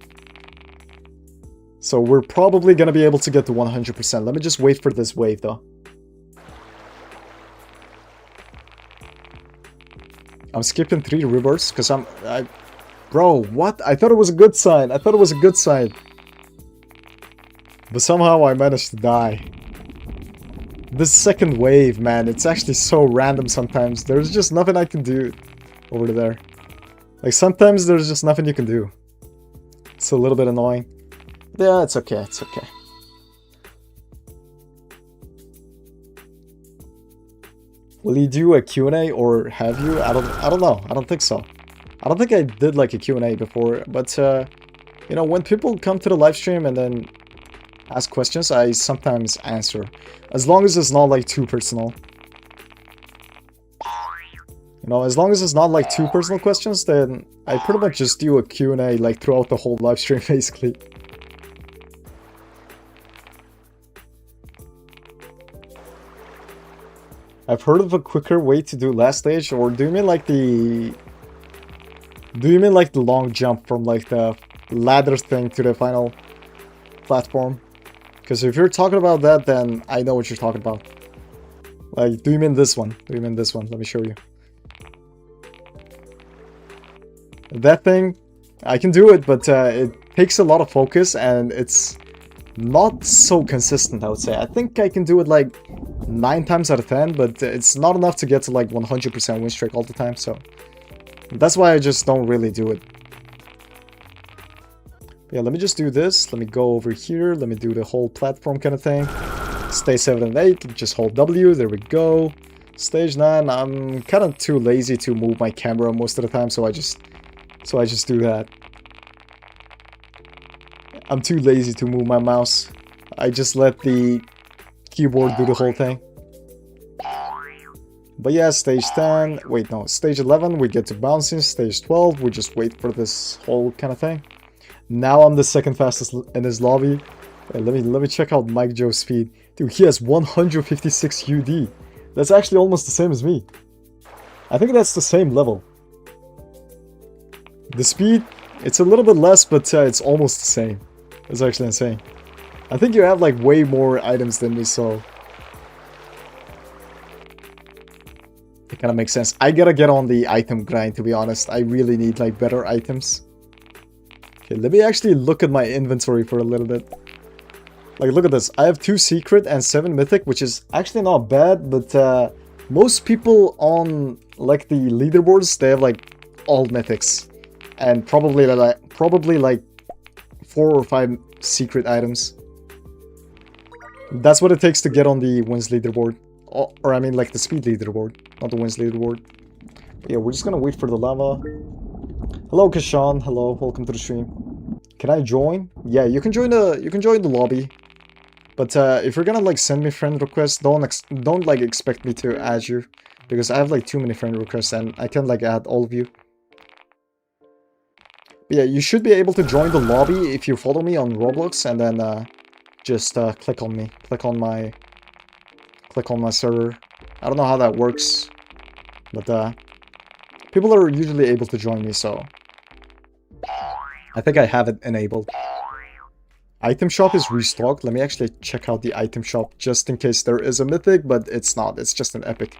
So we're probably gonna be able to get to 100%. Let me just wait for this wave though. I'm skipping 3 rivers because bro, what? I thought it was a good sign. I thought it was a good sign. But somehow I managed to die. This second wave, man, it's actually so random sometimes. There's just nothing I can do over there. Like, sometimes there's just nothing you can do. It's a little bit annoying. Yeah, it's okay, it's okay. Will you do a Q&A or have you? I don't know. I don't think so. I don't think I did like a Q&A before, but you know, when people come to the live stream and then ask questions, I sometimes answer. As long as it's not like too personal. You know, as long as it's not like too personal questions, then I pretty much just do a Q&A like throughout the whole live stream basically. I've heard of a quicker way to do last stage, or do you mean like the... Do you mean like the long jump from like the ladder thing to the final platform. Because if you're talking about that, then I know what you're talking about. Like, do you mean this one? Do you mean this one? Let me show you. That thing, I can do it, but it takes a lot of focus and it's not so consistent, I would say. I think I can do it like 9 times out of 10, but it's not enough to get to like 100% win streak all the time, so that's why I just don't really do it. Yeah, let me just do this. Let me go over here. Let me do the whole platform kind of thing. Stage 7 and 8, just hold W. There we go. Stage 9, I'm kind of too lazy to move my camera most of the time, so I just do that. I'm too lazy to move my mouse. I just let the keyboard do the whole thing. But yeah, stage 10, wait no, stage 11 we get to bouncing, stage 12 we just wait for this whole kind of thing. Now I'm the second fastest in his lobby. Wait, let me check out Mike Joe's speed. Dude, he has 156 UD. That's actually almost the same as me. I think that's the same level. The speed, it's a little bit less, but it's almost the same. It's actually insane. I think you have like way more items than me, so it kind of makes sense. I gotta get on the item grind, to be honest. I really need like better items. Okay, let me actually look at my inventory for a little bit. Like, look at this. I have 2 secret and 7 mythic, which is actually not bad, but most people on like the leaderboards, they have like all mythics and probably like 4 or 5 secret items. That's what it takes to get on the wins leaderboard, or I mean like the speed leaderboard, not the wins leaderboard. But yeah, we're just gonna wait for the lava. Hello, Kashan. Hello, welcome to the stream. Can I join? Yeah, you can join the lobby. But if you're gonna like send me friend requests, don't like expect me to add you, because I have like too many friend requests and I can't like add all of you. But yeah, you should be able to join the lobby if you follow me on Roblox and then just click on me, click on my server. I don't know how that works, but people are usually able to join me, so I think I have it enabled. Item shop is restocked. Let me actually check out the item shop just in case there is a mythic, but it's not. It's just an epic.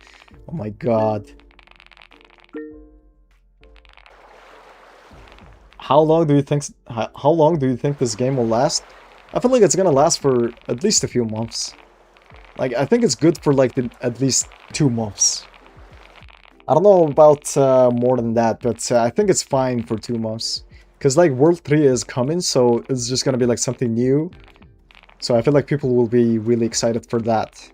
Oh my god. How long do you think this game will last? I feel like it's gonna last for at least a few months. Like, I think it's good for like at least 2 months. I don't know about more than that, but I think it's fine for 2 months. Because like World 3 is coming, so it's just gonna be like something new. So I feel like people will be really excited for that.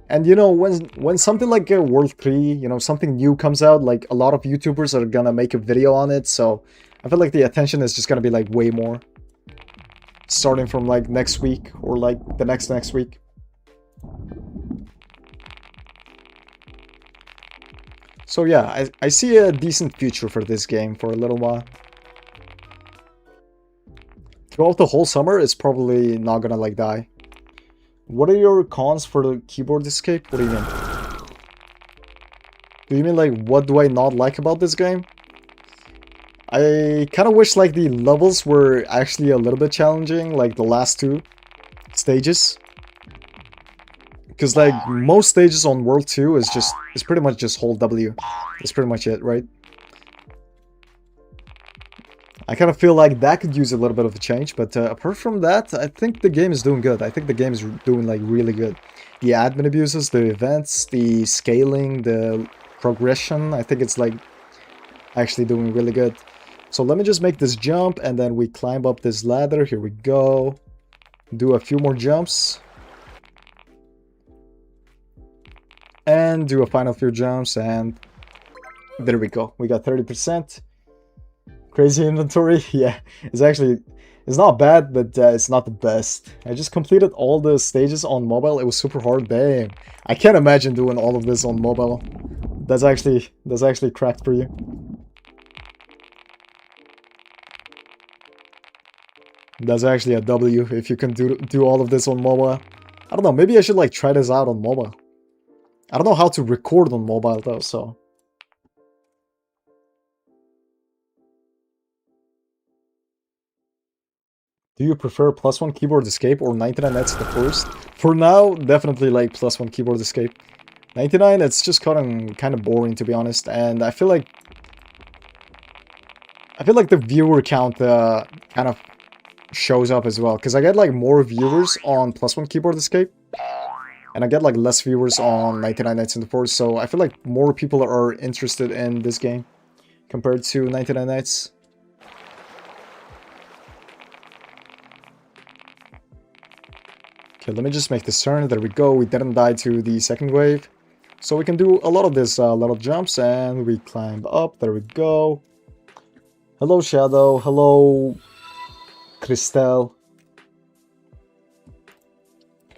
And you know, when something like World 3, you know, something new comes out, like a lot of YouTubers are gonna make a video on it, so I feel like the attention is just gonna be like way more. Starting from like next week or like the next week. So yeah, I see a decent future for this game for a little while. Throughout the whole summer, it's probably not gonna like die. What are your cons for the keyboard escape? What do you mean? Do you mean like what do I not like about this game? I kind of wish like the levels were actually a little bit challenging, like the last 2 stages. Because like most stages on World 2 is pretty much just hold W. That's pretty much it, right? I kind of feel like that could use a little bit of a change, but apart from that, I think the game is doing good. I think the game is doing like really good. The admin abuses, the events, the scaling, the progression, I think it's like actually doing really good. So let me just make this jump and then we climb up this ladder. Here we go. Do a few more jumps. And do a final few jumps, and there we go. We got 30%. Crazy inventory. Yeah, it's not bad, but it's not the best. I just completed all the stages on mobile. It was super hard. Damn, I can't imagine doing all of this on mobile. That's actually cracked for you. That's actually a W if you can do all of this on mobile. I don't know. Maybe I should like try this out on mobile. I don't know how to record on mobile though, so Do you prefer +1 keyboard escape or 99 Nets the first? For now, definitely like +1 keyboard escape. 99, it's just kind of boring, to be honest, and I feel like the viewer count kind of shows up as well, because I get like more viewers on +1 keyboard escape, and I get like less viewers on 99 Nights in the Forest, so I feel like more people are interested in this game compared to 99 Nights. Okay, let me just make this turn. There we go. We didn't die to the second wave. So we can do a lot of this, little jumps, and we climb up. There we go. Hello, Shadow. Hello, Christelle.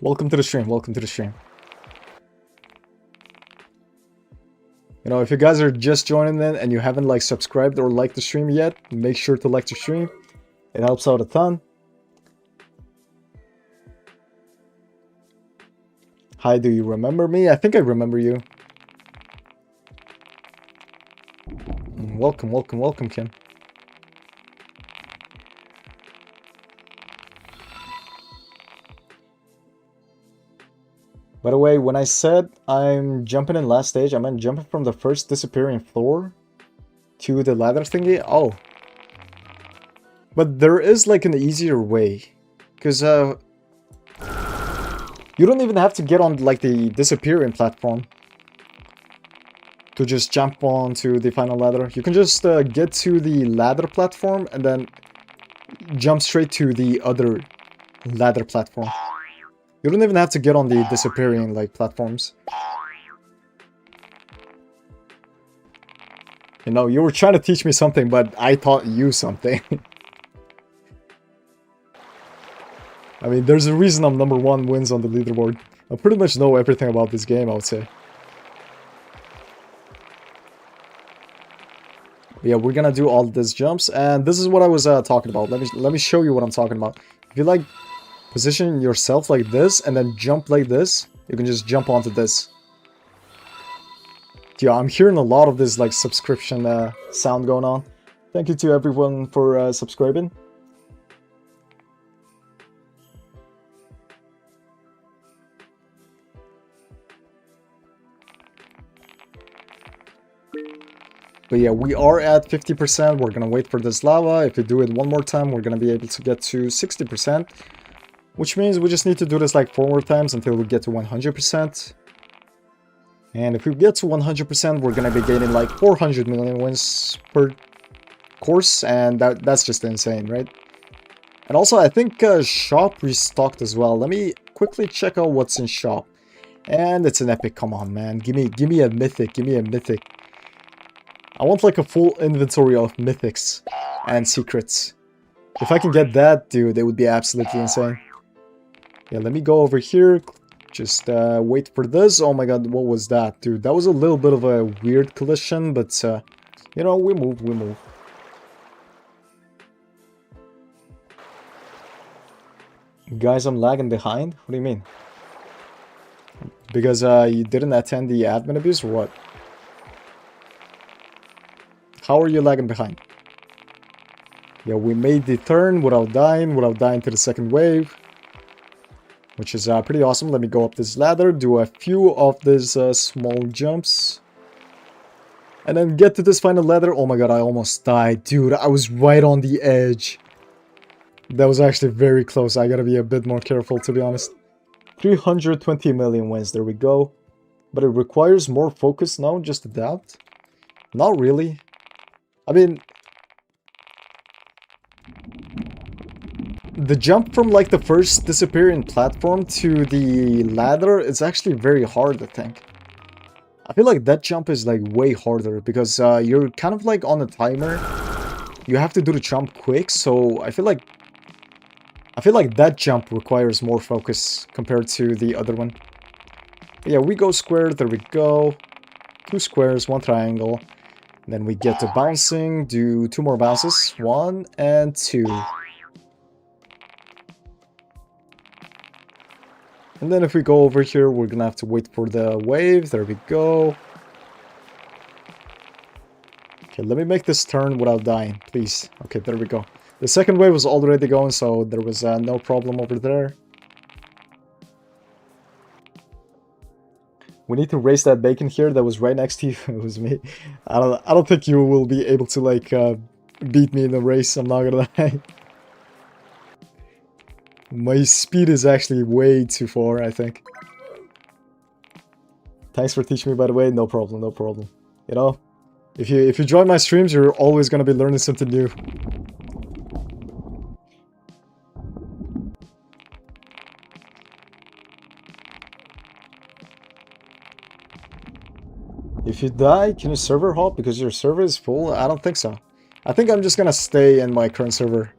Welcome to the stream. Welcome to the stream. You know, if you guys are just joining in and you haven't like subscribed or liked the stream yet, make sure to like the stream. It helps out a ton. Hi, do you remember me? I think I remember you. Welcome, welcome, welcome, Kim. By the way, when I said I'm jumping in last stage, I meant jumping from the first disappearing floor to the ladder thingy. Oh. But there is like an easier way. Because, you don't even have to get on like the disappearing platform to just jump onto the final ladder. You can just get to the ladder platform and then jump straight to the other ladder platform. You don't even have to get on the disappearing like platforms. You know, you were trying to teach me something, but I taught you something. I mean, there's a reason I'm #1 wins on the leaderboard. I pretty much know everything about this game, I would say. But yeah, we're gonna do all these jumps, and this is what I was talking about. Let me show you what I'm talking about. If you like position yourself like this and then jump like this, you can just jump onto this. Yeah, I'm hearing a lot of this like subscription sound going on. Thank you to everyone for subscribing. But yeah, we are at 50%. We're gonna wait for this lava. If we do it one more time, we're gonna be able to get to 60%. Which means we just need to do this like 4 more times until we get to 100%. And if we get to 100%, we're gonna be gaining like 400 million wins per course. And that's just insane, right? And also, I think shop restocked as well. Let me quickly check out what's in shop. And it's an epic. Come on, man. Give me a mythic. Give me a mythic. I want like a full inventory of mythics and secrets. If I can get that, dude, it would be absolutely insane. Yeah, let me go over here. Just wait for this. Oh my god, what was that, dude? That was a little bit of a weird collision, but you know, we move, we move. Guys, I'm lagging behind? What do you mean? Because you didn't attend the admin abuse or what? How are you lagging behind? Yeah, we made the turn without dying to the second wave. Which is pretty awesome. Let me go up this ladder, do a few of these small jumps. And then get to this final ladder. Oh my god, I almost died. Dude, I was right on the edge. That was actually very close. I gotta be a bit more careful, to be honest. 320 million wins, there we go. But it requires more focus now, just a doubt. Not really. I mean, the jump from like the first disappearing platform to the ladder is actually very hard, I think. I feel like that jump is like way harder because you're kind of like on a timer. You have to do the jump quick, so I feel like that jump requires more focus compared to the other one. But yeah, we go square, there we go. 2 squares, 1 triangle. Then we get to bouncing, do 2 more bounces, 1 and 2. And then if we go over here, we're gonna have to wait for the wave, there we go. Okay, let me make this turn without dying, please. Okay, there we go. The second wave was already going, so there was no problem over there. We need to raise that bacon here that was right next to you. It was me. I don't think you will be able to like beat me in the race, I'm not gonna lie. My speed is actually way too far, I think. Thanks for teaching me, by the way. No problem, no problem. You know, if you join my streams, you're always gonna be learning something new. If you die, can you server hop because your server is full? I don't think so. I think I'm just gonna stay in my current server.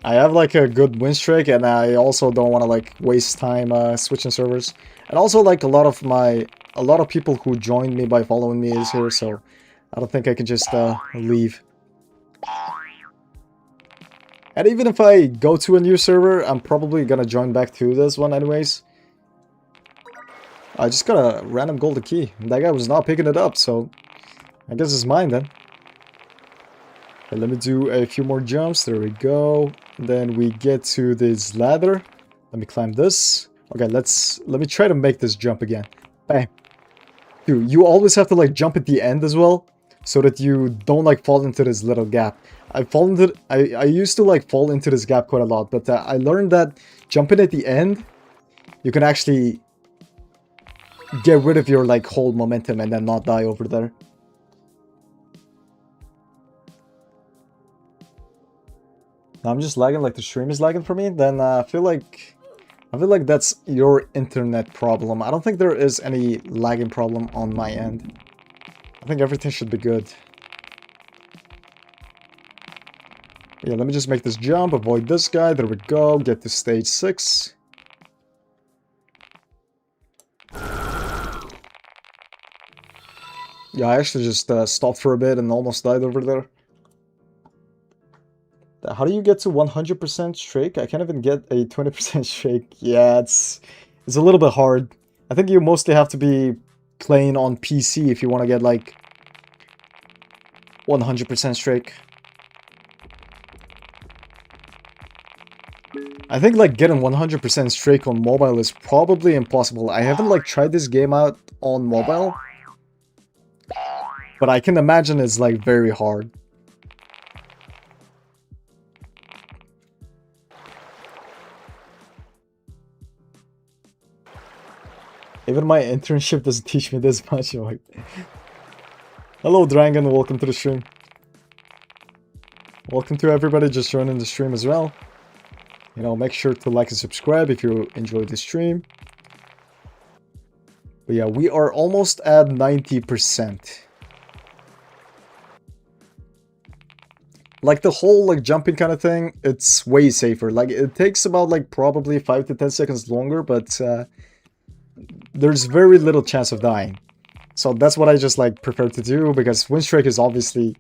I have like a good win streak, and I also don't want to like waste time switching servers. And also like a lot of people who joined me by following me is here, so I don't think I can just leave. And even if I go to a new server, I'm probably gonna join back to this one anyways. I just got a random golden key. That guy was not picking it up, so I guess it's mine then. Okay, let me do a few more jumps. There we go. Then we get to this ladder. Let me climb this. Okay, let me try to make this jump again. Bang. Dude, you always have to like jump at the end as well, so that you don't like fall into this little gap. I used to like fall into this gap quite a lot, but I learned that jumping at the end, you can actually get rid of your like whole momentum and then not die over there. Now I'm just lagging, like the stream is lagging for me. Then I feel like that's your internet problem. I don't think there is any lagging problem on my end. I think everything should be good. Yeah, let me just make this jump, avoid this guy. There we go. Get to stage 6. Yeah, I actually just stopped for a bit and almost died over there. How do you get to 100% streak? I can't even get a 20% streak. Yeah, it's a little bit hard. I think you mostly have to be playing on PC if you want to get like 100% streak. I think like getting 100% streak on mobile is probably impossible. I haven't like tried this game out on mobile, but I can imagine it's like very hard. Even my internship doesn't teach me this much. Like, hello Dragon, welcome to the stream. Welcome to everybody just joining the stream as well. You know, make sure to like and subscribe if you enjoyed the stream. But yeah, we are almost at 90%. Like the whole like jumping kind of thing, it's way safer. Like it takes about like probably 5 to 10 seconds longer, but there's very little chance of dying. So that's what I just like prefer to do, because win streak is obviously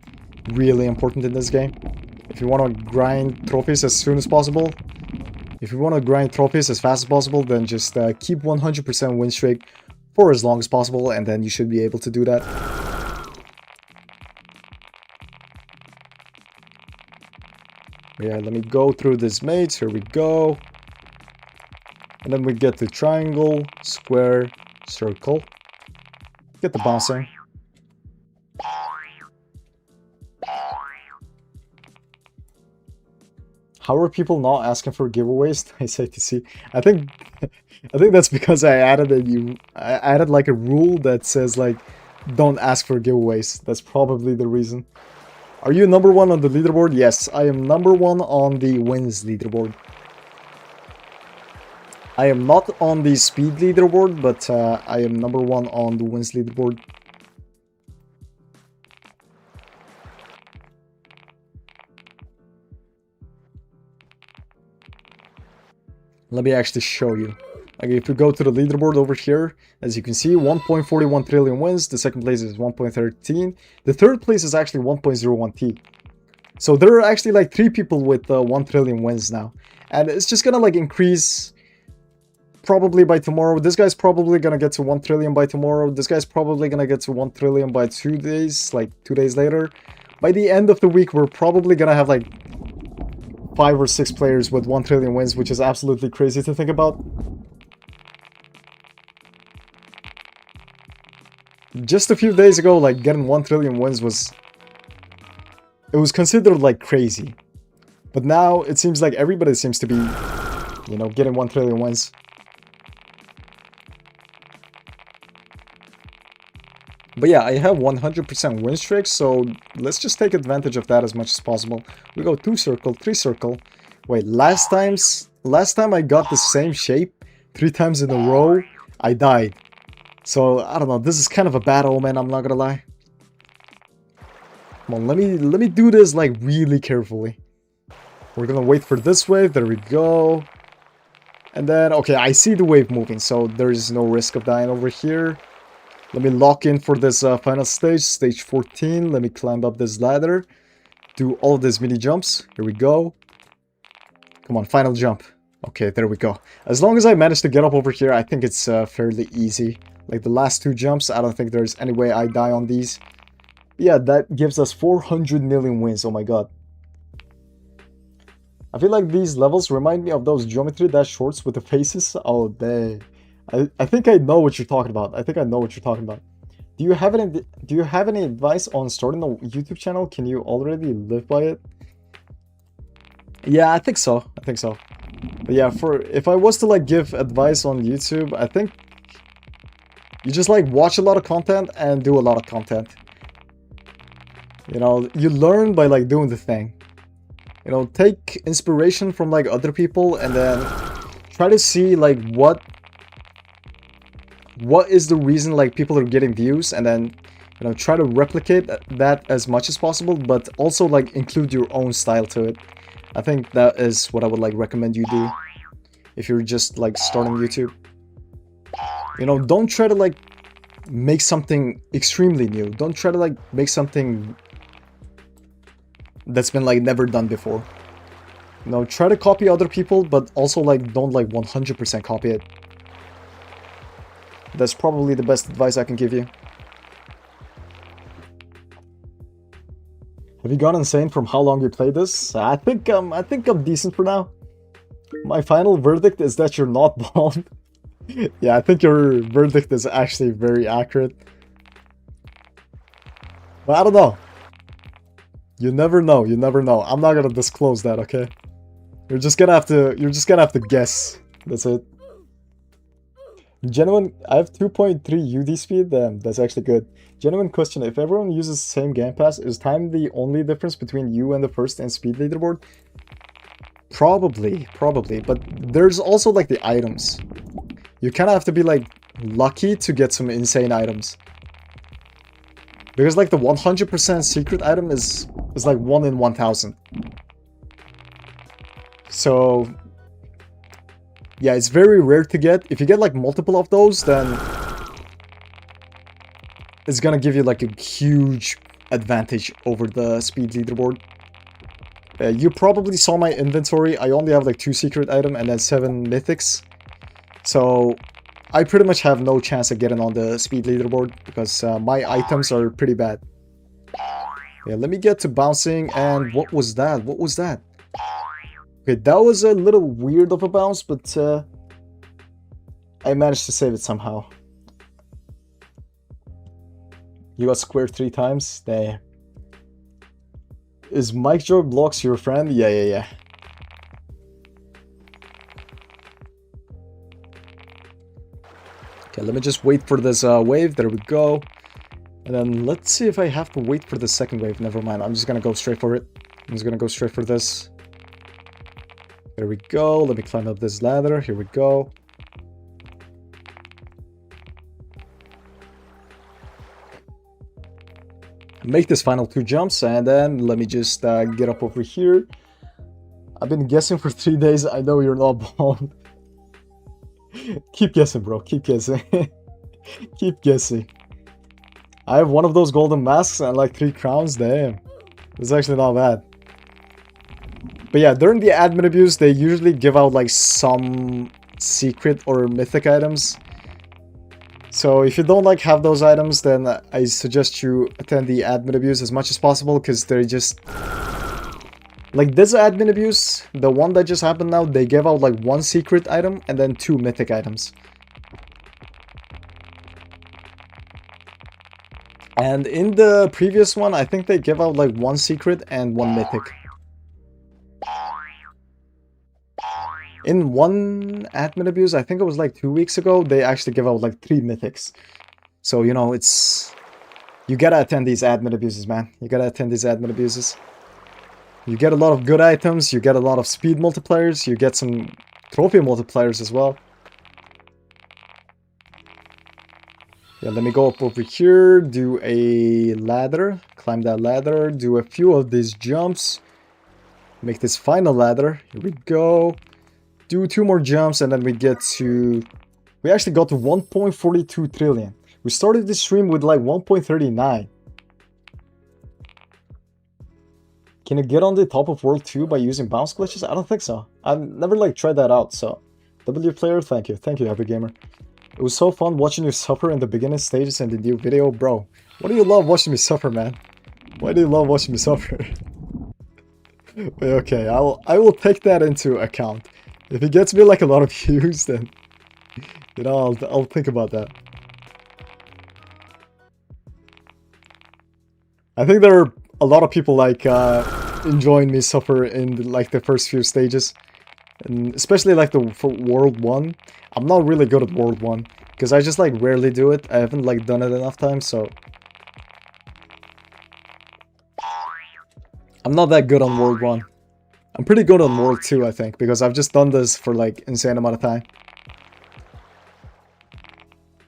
really important in this game. If you want to grind trophies as soon as possible, if you want to grind trophies as fast as possible, then just keep 100% win streak for as long as possible, and then you should be able to do that. Yeah, let me go through this maze. Here we go. And then we get the triangle, square, circle. Get the bouncing. How are people not asking for giveaways? I say to see. I think that's because I added like a rule that says like don't ask for giveaways. That's probably the reason. Are you number 1 on the leaderboard? Yes, I am number 1 on the wins leaderboard. I am not on the speed leaderboard, but I am number 1 on the wins leaderboard. Let me actually show you. Okay, if we go to the leaderboard over here, as you can see, 1.41 trillion wins. The second place is 1.13. The third place is actually 1.01 T. So there are actually like 3 people with 1 trillion wins now. And it's just gonna like increase probably by tomorrow. This guy's probably gonna get to 1 trillion by tomorrow. This guy's probably gonna get to 1 trillion by 2 days, like 2 days later. By the end of the week, we're probably gonna have like 5 or 6 players with 1 trillion wins, which is absolutely crazy to think about. Just a few days ago, like getting 1 trillion wins was considered like crazy. But now it seems like everybody seems to be, you know, getting 1 trillion wins. But yeah, I have 100% win streak, so let's just take advantage of that as much as possible. We go 2 circle, 3 circle. Wait, last time I got the same shape 3 times in a row, I died. So I don't know, this is kind of a bad omen, I'm not gonna lie. Come on, let me do this like really carefully. We're gonna wait for this wave, there we go. And then, okay, I see the wave moving, so there is no risk of dying over here. Let me lock in for this final stage, stage 14. Let me climb up this ladder. Do all of these mini jumps. Here we go. Come on, final jump. Okay, there we go. As long as I manage to get up over here, I think it's fairly easy. Like the last 2 jumps, I don't think there's any way I die on these. Yeah, that gives us 400 million wins. Oh my god. I feel like these levels remind me of those Geometry Dash shorts with the faces. Oh, dang. I think I know what you're talking about. I think I know what you're talking about. Do you have any advice on starting a YouTube channel? Can you already live by it? Yeah, I think so. I think so. But yeah, if I was to like give advice on YouTube, I think you just like watch a lot of content and do a lot of content. You know, you learn by like doing the thing. You know, take inspiration from like other people and then try to see like what is the reason like people are getting views, and then, you know, try to replicate that as much as possible, but also like include your own style to it. I think that is what I would like recommend you do if you're just like starting YouTube. You know, don't try to like make something extremely new. Don't try to like make something that's been like never done before. You know, try to copy other people, but also like don't like 100% copy it. That's probably the best advice I can give you. Have you gone insane from how long you played this? I think I'm decent for now. My final verdict is that you're not bald. Yeah, I think your verdict is actually very accurate. But I don't know. You never know. You never know. I'm not gonna disclose that, okay? You're just gonna have to guess. That's it. Genuine, I have 2.3 UD speed. That's actually good. Genuine question: if everyone uses the same game pass, is time the only difference between you and the first and speed leaderboard? Probably. But there's also like the items. You kind of have to be like lucky to get some insane items. Because like the 100% secret item is like 1 in 1,000. So yeah, it's very rare to get. If you get like multiple of those, then it's gonna give you like a huge advantage over the speed leaderboard. You probably saw my inventory. I only have like 2 secret items and then 7 mythics. So I pretty much have no chance of getting on the speed leaderboard because my items are pretty bad. Yeah, let me get to bouncing. And what was that? What was that? Okay, that was a little weird of a bounce, but I managed to save it somehow. You got square 3 times? Damn. Is Mike Joy Blocks your friend? Yeah. Okay, let me just wait for this wave. There we go. And then let's see if I have to wait for the second wave. Never mind. I'm just gonna go straight for it. I'm just gonna go straight for this. There we go. Let me climb up this ladder. Here we go. Make this final 2 jumps, and then let me just get up over here. I've been guessing for 3 days. I know you're not bald. Keep guessing, bro. Keep guessing. Keep guessing. I have one of those golden masks and like 3 crowns. Damn. It's actually not bad. But yeah, during the admin abuse, they usually give out like some secret or mythic items. So if you don't like have those items, then I suggest you attend the admin abuse as much as possible, because they're just... Like this admin abuse, the one that just happened now, they gave out like 1 secret item and then 2 mythic items. And in the previous one, I think they gave out like 1 secret and 1 mythic. In one admin abuse, I think it was like 2 weeks ago, they actually gave out like 3 mythics. So, you know, it's... You gotta attend these admin abuses, man. You gotta attend these admin abuses. You get a lot of good items, you get a lot of speed multipliers, you get some trophy multipliers as well. Yeah, let me go up over here, do a ladder, climb that ladder, do a few of these jumps. Make this final ladder, here we go. Do 2 more jumps and then we get to... We actually got to 1.42 trillion. We started this stream with like 1.39. Can you get on the top of World 2 by using bounce glitches? I don't think so. I've never like tried that out, so... W player, thank you. Thank you, Happy Gamer. It was so fun watching you suffer in the beginning stages and the new video. Bro, why do you love watching me suffer, man? Why do you love watching me suffer? Okay, I will take that into account. If it gets me like a lot of views, then... You know, I'll think about that. I think there are a lot of people like enjoying me suffer in like the first few stages, and especially like for World 1. I'm not really good at World 1 because I just like rarely do it. I haven't like done it enough times, so I'm not that good on World 1. I'm pretty good on World 2, I think, because I've just done this for like insane amount of time.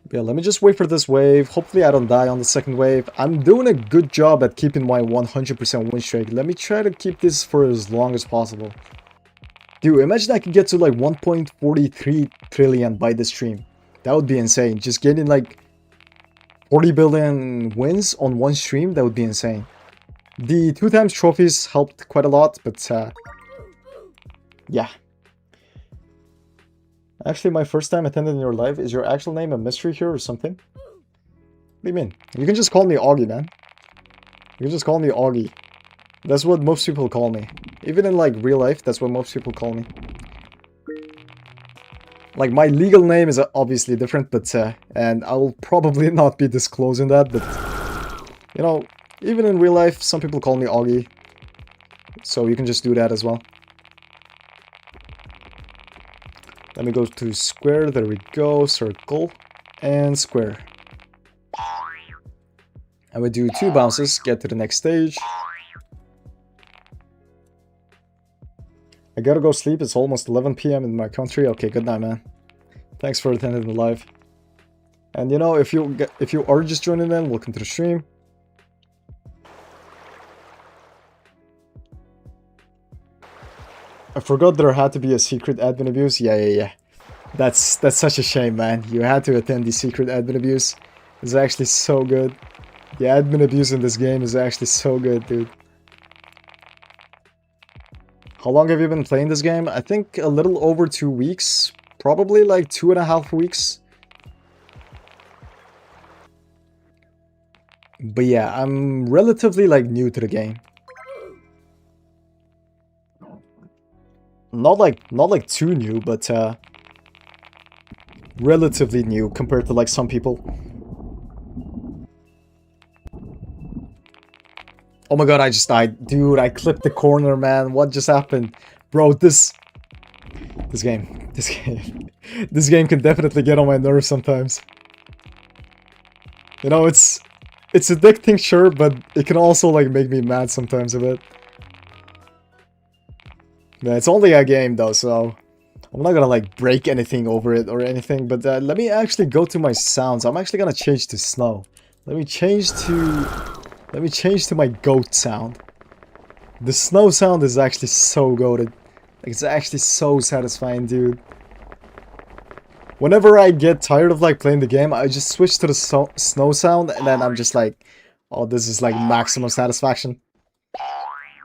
Yeah, let me just wait for this wave. Hopefully I don't die on the second wave. I'm doing a good job at keeping my 100% win streak. Let me try to keep this for as long as possible. Dude, imagine I could get to like 1.43 trillion by this stream. That would be insane. Just getting like 40 billion wins on one stream, that would be insane. The 2x trophies helped quite a lot, but yeah. Actually, my first time attending your live. Is your actual name a mystery here or something? What do you mean? You can just call me Augie, man. You can just call me Augie. That's what most people call me. Even in like real life, that's what most people call me. Like my legal name is obviously different, but and I'll probably not be disclosing that, but you know, even in real life, some people call me Augie. So you can just do that as well. Let me go to square, there we go, circle, and square. And we do 2 bounces, get to the next stage. I gotta go sleep, it's almost 11 PM in my country. Okay, good night, man. Thanks for attending the live. And you know, if you are just joining in, welcome to the stream. I forgot there had to be a secret admin abuse. Yeah. That's such a shame, man. You had to attend the secret admin abuse. It's actually so good. The admin abuse in this game is actually so good, dude. How long have you been playing this game? I think a little over 2 weeks. Probably like 2.5 weeks. But yeah, I'm relatively like new to the game. Not like too new, but relatively new compared to like some people. Oh my god, I just died. Dude, I clipped the corner, man. What just happened? Bro, this game can definitely get on my nerves sometimes. You know, it's addicting, sure, but it can also like make me mad sometimes a bit. Yeah, it's only a game though, so I'm not gonna like break anything over it or anything, but let me actually go to my sounds. I'm actually gonna change to snow. Let me change to my goat sound. The snow sound is actually so goated. It's actually so satisfying, dude. Whenever I get tired of like playing the game, I just switch to the snow sound, and then I'm just like, oh, this is like maximum satisfaction.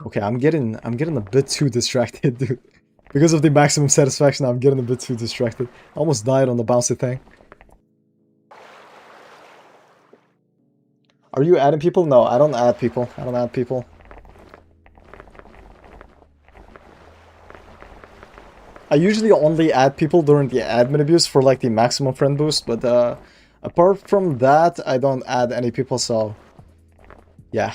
Okay, I'm getting a bit too distracted, dude. Because of the maximum satisfaction, I'm getting a bit too distracted. I almost died on the bouncy thing. Are you adding people? No, I don't add people. I don't add people. I usually only add people during the admin abuse for like the maximum friend boost, but apart from that, I don't add any people, so yeah.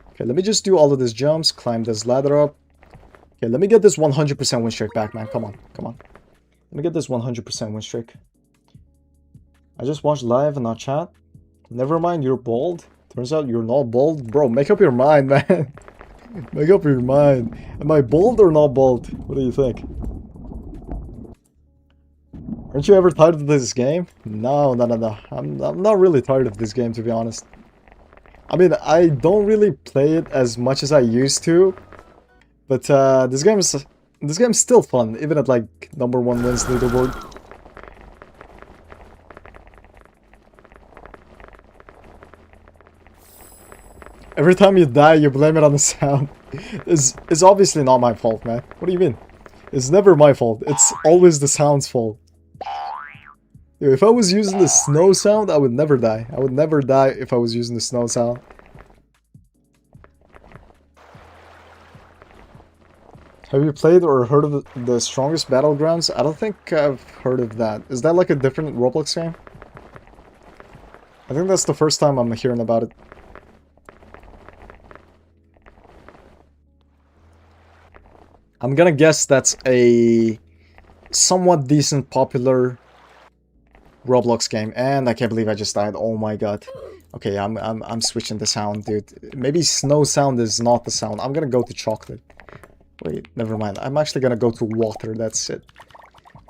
Okay, let me just do all of these jumps, climb this ladder up. Okay, let me get this 100% win streak back, man. Come on, come on. Let me get this 100% win streak. I just watched live and not chat. Never mind, you're bold. Turns out you're not bold. Bro, make up your mind, man. Make up your mind. Am I bold or not bold? What do you think? Aren't you ever tired of this game? No. I'm not really tired of this game, to be honest. I mean, I don't really play it as much as I used to. But this game's still fun, even at like #1 wins leaderboard. Every time you die, you blame it on the sound. It's obviously not my fault, man. What do you mean? It's never my fault. It's always the sound's fault. Yo, if I was using the snow sound, I would never die. I would never die if I was using the snow sound. Have you played or heard of the Strongest Battlegrounds? I don't think I've heard of that. Is that like a different Roblox game? I think that's the first time I'm hearing about it. I'm gonna guess that's a somewhat decent, popular Roblox game. And I can't believe I just died. Oh my god. Okay, I'm switching the sound, dude. Maybe snow sound is not the sound. I'm gonna go to chocolate. Wait, never mind. I'm actually gonna go to water. That's it.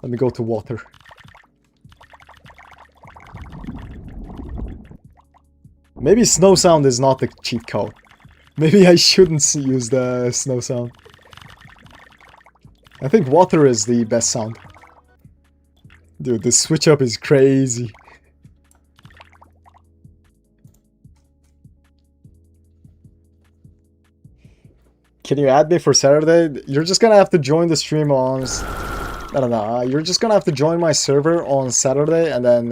Let me go to water. Maybe snow sound is not the cheat code. Maybe I shouldn't use the snow sound. I think water is the best sound. Dude, the switch up is crazy. Can you add me for Saturday? You're just gonna have to join the stream on... I don't know. You're just gonna have to join my server on Saturday and then,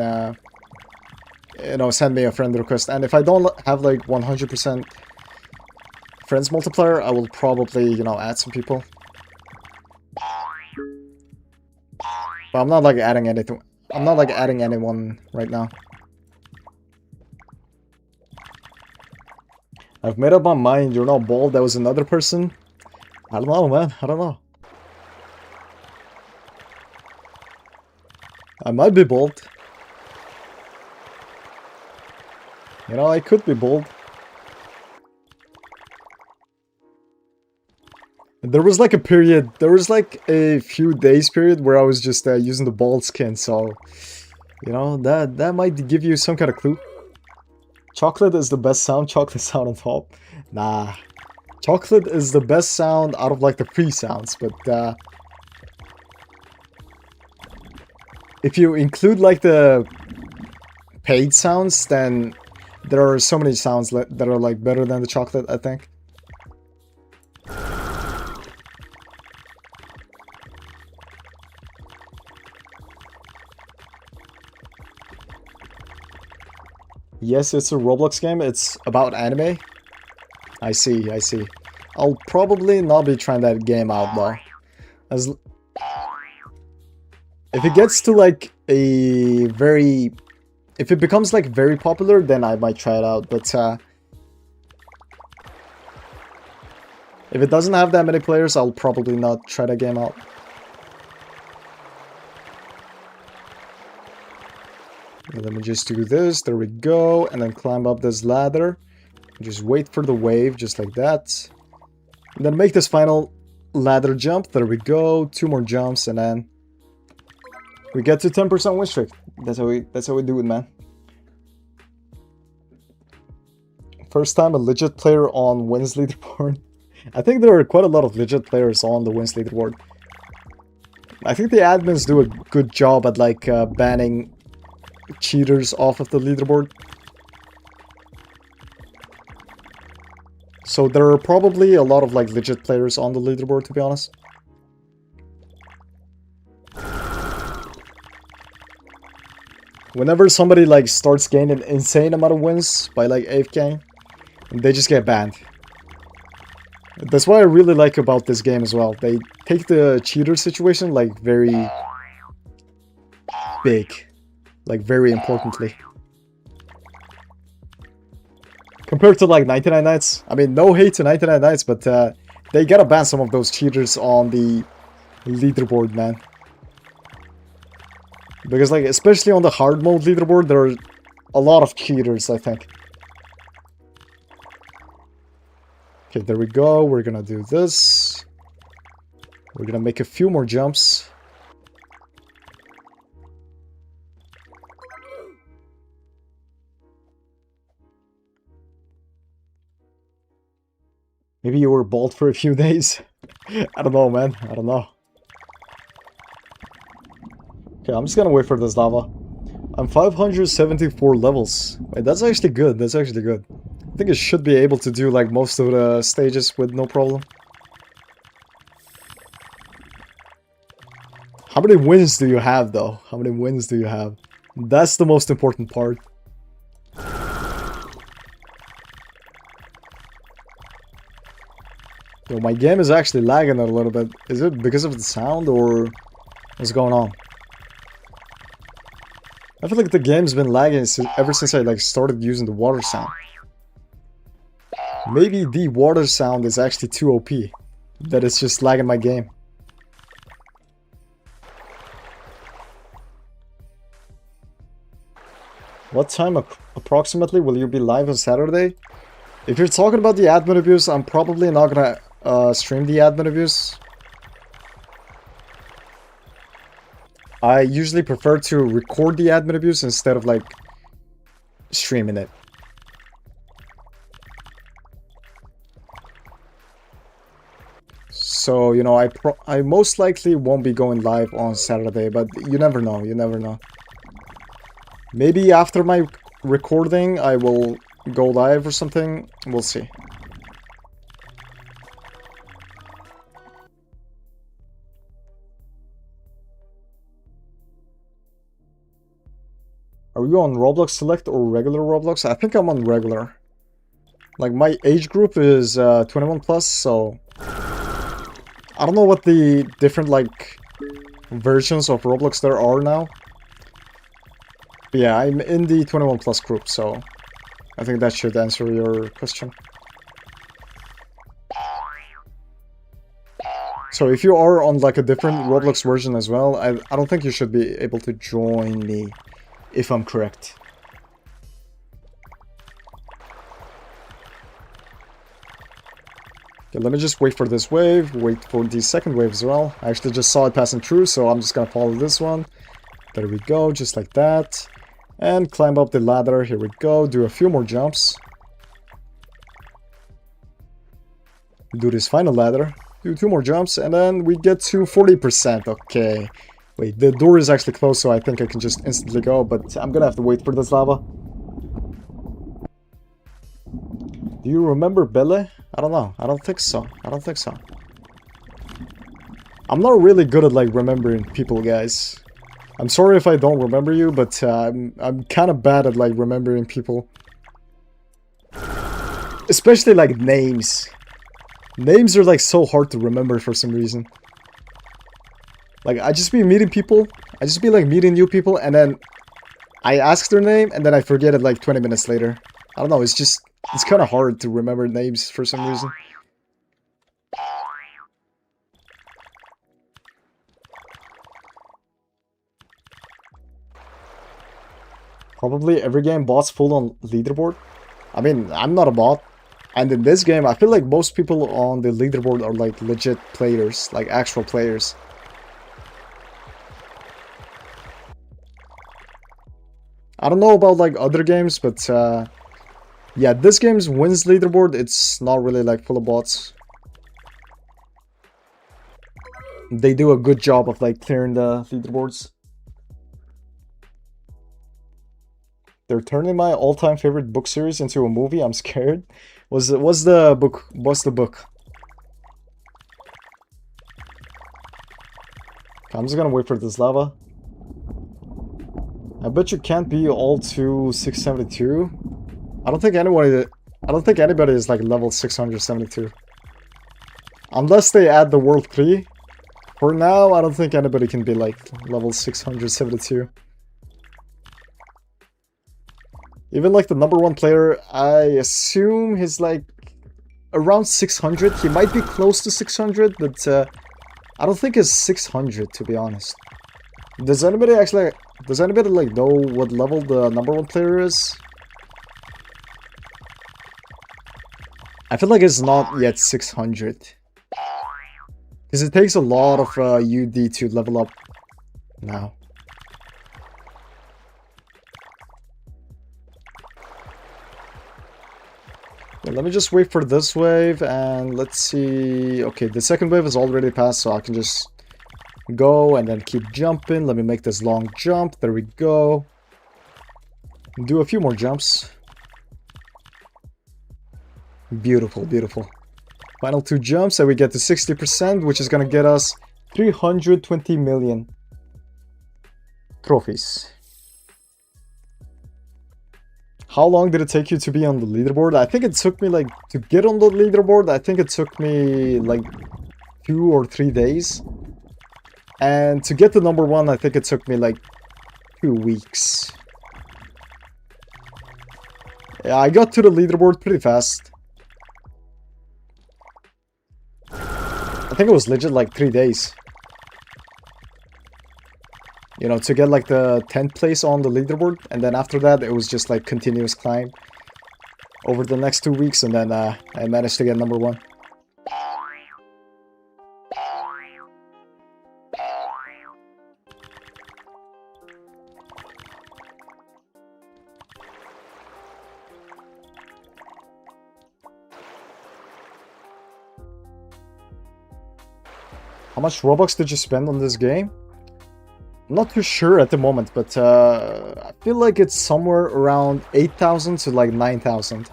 you know, send me a friend request. And if I don't have like 100% friends multiplier, I will probably, you know, add some people. But I'm not like adding anything. I'm not like adding anyone right now. I've made up my mind. You're not bold. That was another person. I don't know, man. I don't know. I might be bold. You know, I could be bold. There was like a period, there was like a few days period where I was just using the bald skin, so, you know, that might give you some kind of clue. Chocolate is the best sound, chocolate sound on top. Nah, chocolate is the best sound out of like the free sounds, but if you include like the paid sounds, then there are so many sounds that are like better than the chocolate, I think. Yes, it's a Roblox game. It's about anime. I see, I see. I'll probably not be trying that game out though. If it gets to like a very... If it becomes like very popular, then I might try it out. But if it doesn't have that many players, I'll probably not try that game out. Let me just do this, there we go, and then climb up this ladder. Just wait for the wave, just like that. And then make this final ladder jump, there we go, 2 more jumps, and then we get to 10% win streak. That's how we do it, man. First time a legit player on wins leaderboard. I think there are quite a lot of legit players on the wins leaderboard. I think the admins do a good job at like banning cheaters off of the leaderboard. So there are probably a lot of like legit players on the leaderboard, to be honest. Whenever somebody like starts gaining insane amount of wins by like AFK, they just get banned. That's what I really like about this game as well. They take the cheater situation like very big, like very importantly. Compared to like 99 Nights. I mean, no hate to 99 Nights, but they gotta ban some of those cheaters on the leaderboard, man. Because like, especially on the hard mode leaderboard, there are a lot of cheaters, I think. Okay, there we go. We're gonna do this. We're gonna make a few more jumps. Maybe you were bald for a few days. I don't know, man. I don't know. Okay, I'm just gonna wait for this lava. I'm 574 levels. Wait, that's actually good. That's actually good. I think it should be able to do like most of the stages with no problem. How many wins do you have though? How many wins do you have? That's the most important part. Yo, my game is actually lagging a little bit. Is it because of the sound or what's going on? I feel like the game's been lagging ever since I like started using the water sound. Maybe the water sound is actually too OP, that it's just lagging my game. What time approximately will you be live on Saturday? If you're talking about the admin abuse, I'm probably not gonna stream the admin abuse. I usually prefer to record the admin abuse instead of like streaming it. So, you know, I most likely won't be going live on Saturday, but you never know, you never know. Maybe after my recording, I will go live or something. We'll see. Are you on Roblox Select or regular Roblox? I think I'm on regular. Like, my age group is 21 plus, so I don't know what the different, like, versions of Roblox there are now. But yeah, I'm in the 21 plus group, so I think that should answer your question. So if you are on, like, a different Roblox version as well, I don't think you should be able to join me, if I'm correct. Okay, let me just wait for this wave, wait for the second wave as well. I actually just saw it passing through, so I'm just gonna follow this one. There we go, just like that. And climb up the ladder, here we go, do a few more jumps. Do this final ladder, do 2 more jumps, and then we get to 40%, okay. Wait, the door is actually closed, so I think I can just instantly go, but I'm gonna have to wait for this lava. Do you remember Belle? I don't know. I don't think so. I don't think so. I'm not really good at, like, remembering people, guys. I'm sorry if I don't remember you, but I'm kind of bad at, like, remembering people. Especially, like, names. Names are, like, so hard to remember for some reason. Like, I just be meeting people. I just be, like, meeting new people, and then I ask their name, and then I forget it, like, 20 minutes later. I don't know, it's just... It's kind of hard to remember names for some reason. Probably every game bots full on leaderboard. I mean, I'm not a bot. And in this game, I feel like most people on the leaderboard are like legit players, like actual players. I don't know about like other games, but yeah, this game's wins leaderboard, it's not really like full of bots. They do a good job of like clearing the leaderboards. They're turning my all-time favorite book series into a movie. I'm scared. What's the book? What's the book? I'm just gonna wait for this lava. I bet you can't be all to 672. I don't think anybody is like level 672. Unless they add the World 3. For now, I don't think anybody can be like level 672. Even like the #1 player, I assume he's like around 600. He might be close to 600, but I don't think it's 600 to be honest. Does anybody like know what level the #1 player is? I feel like it's not yet 600. Because it takes a lot of UD to level up now. Yeah, let me just wait for this wave and let's see. Okay, the second wave is already passed, so I can just go and then keep jumping. Let me make this long jump. There we go. Do a few more jumps. Beautiful, beautiful. Final 2 jumps and we get to 60%, which is gonna get us 320 million trophies. How long did it take you to be on the leaderboard? I think it took me like, to get on the leaderboard, I think it took me like 2 or 3 days. And to get to #1, I think it took me like 2 weeks. Yeah, I got to the leaderboard pretty fast. I think it was legit like 3 days. You know, to get like the 10th place on the leaderboard. And then after that, it was just like continuous climb over the next 2 weeks. And then I managed to get #1. How much Robux did you spend on this game? I'm not too sure at the moment, but I feel like it's somewhere around 8,000 to like 9,000.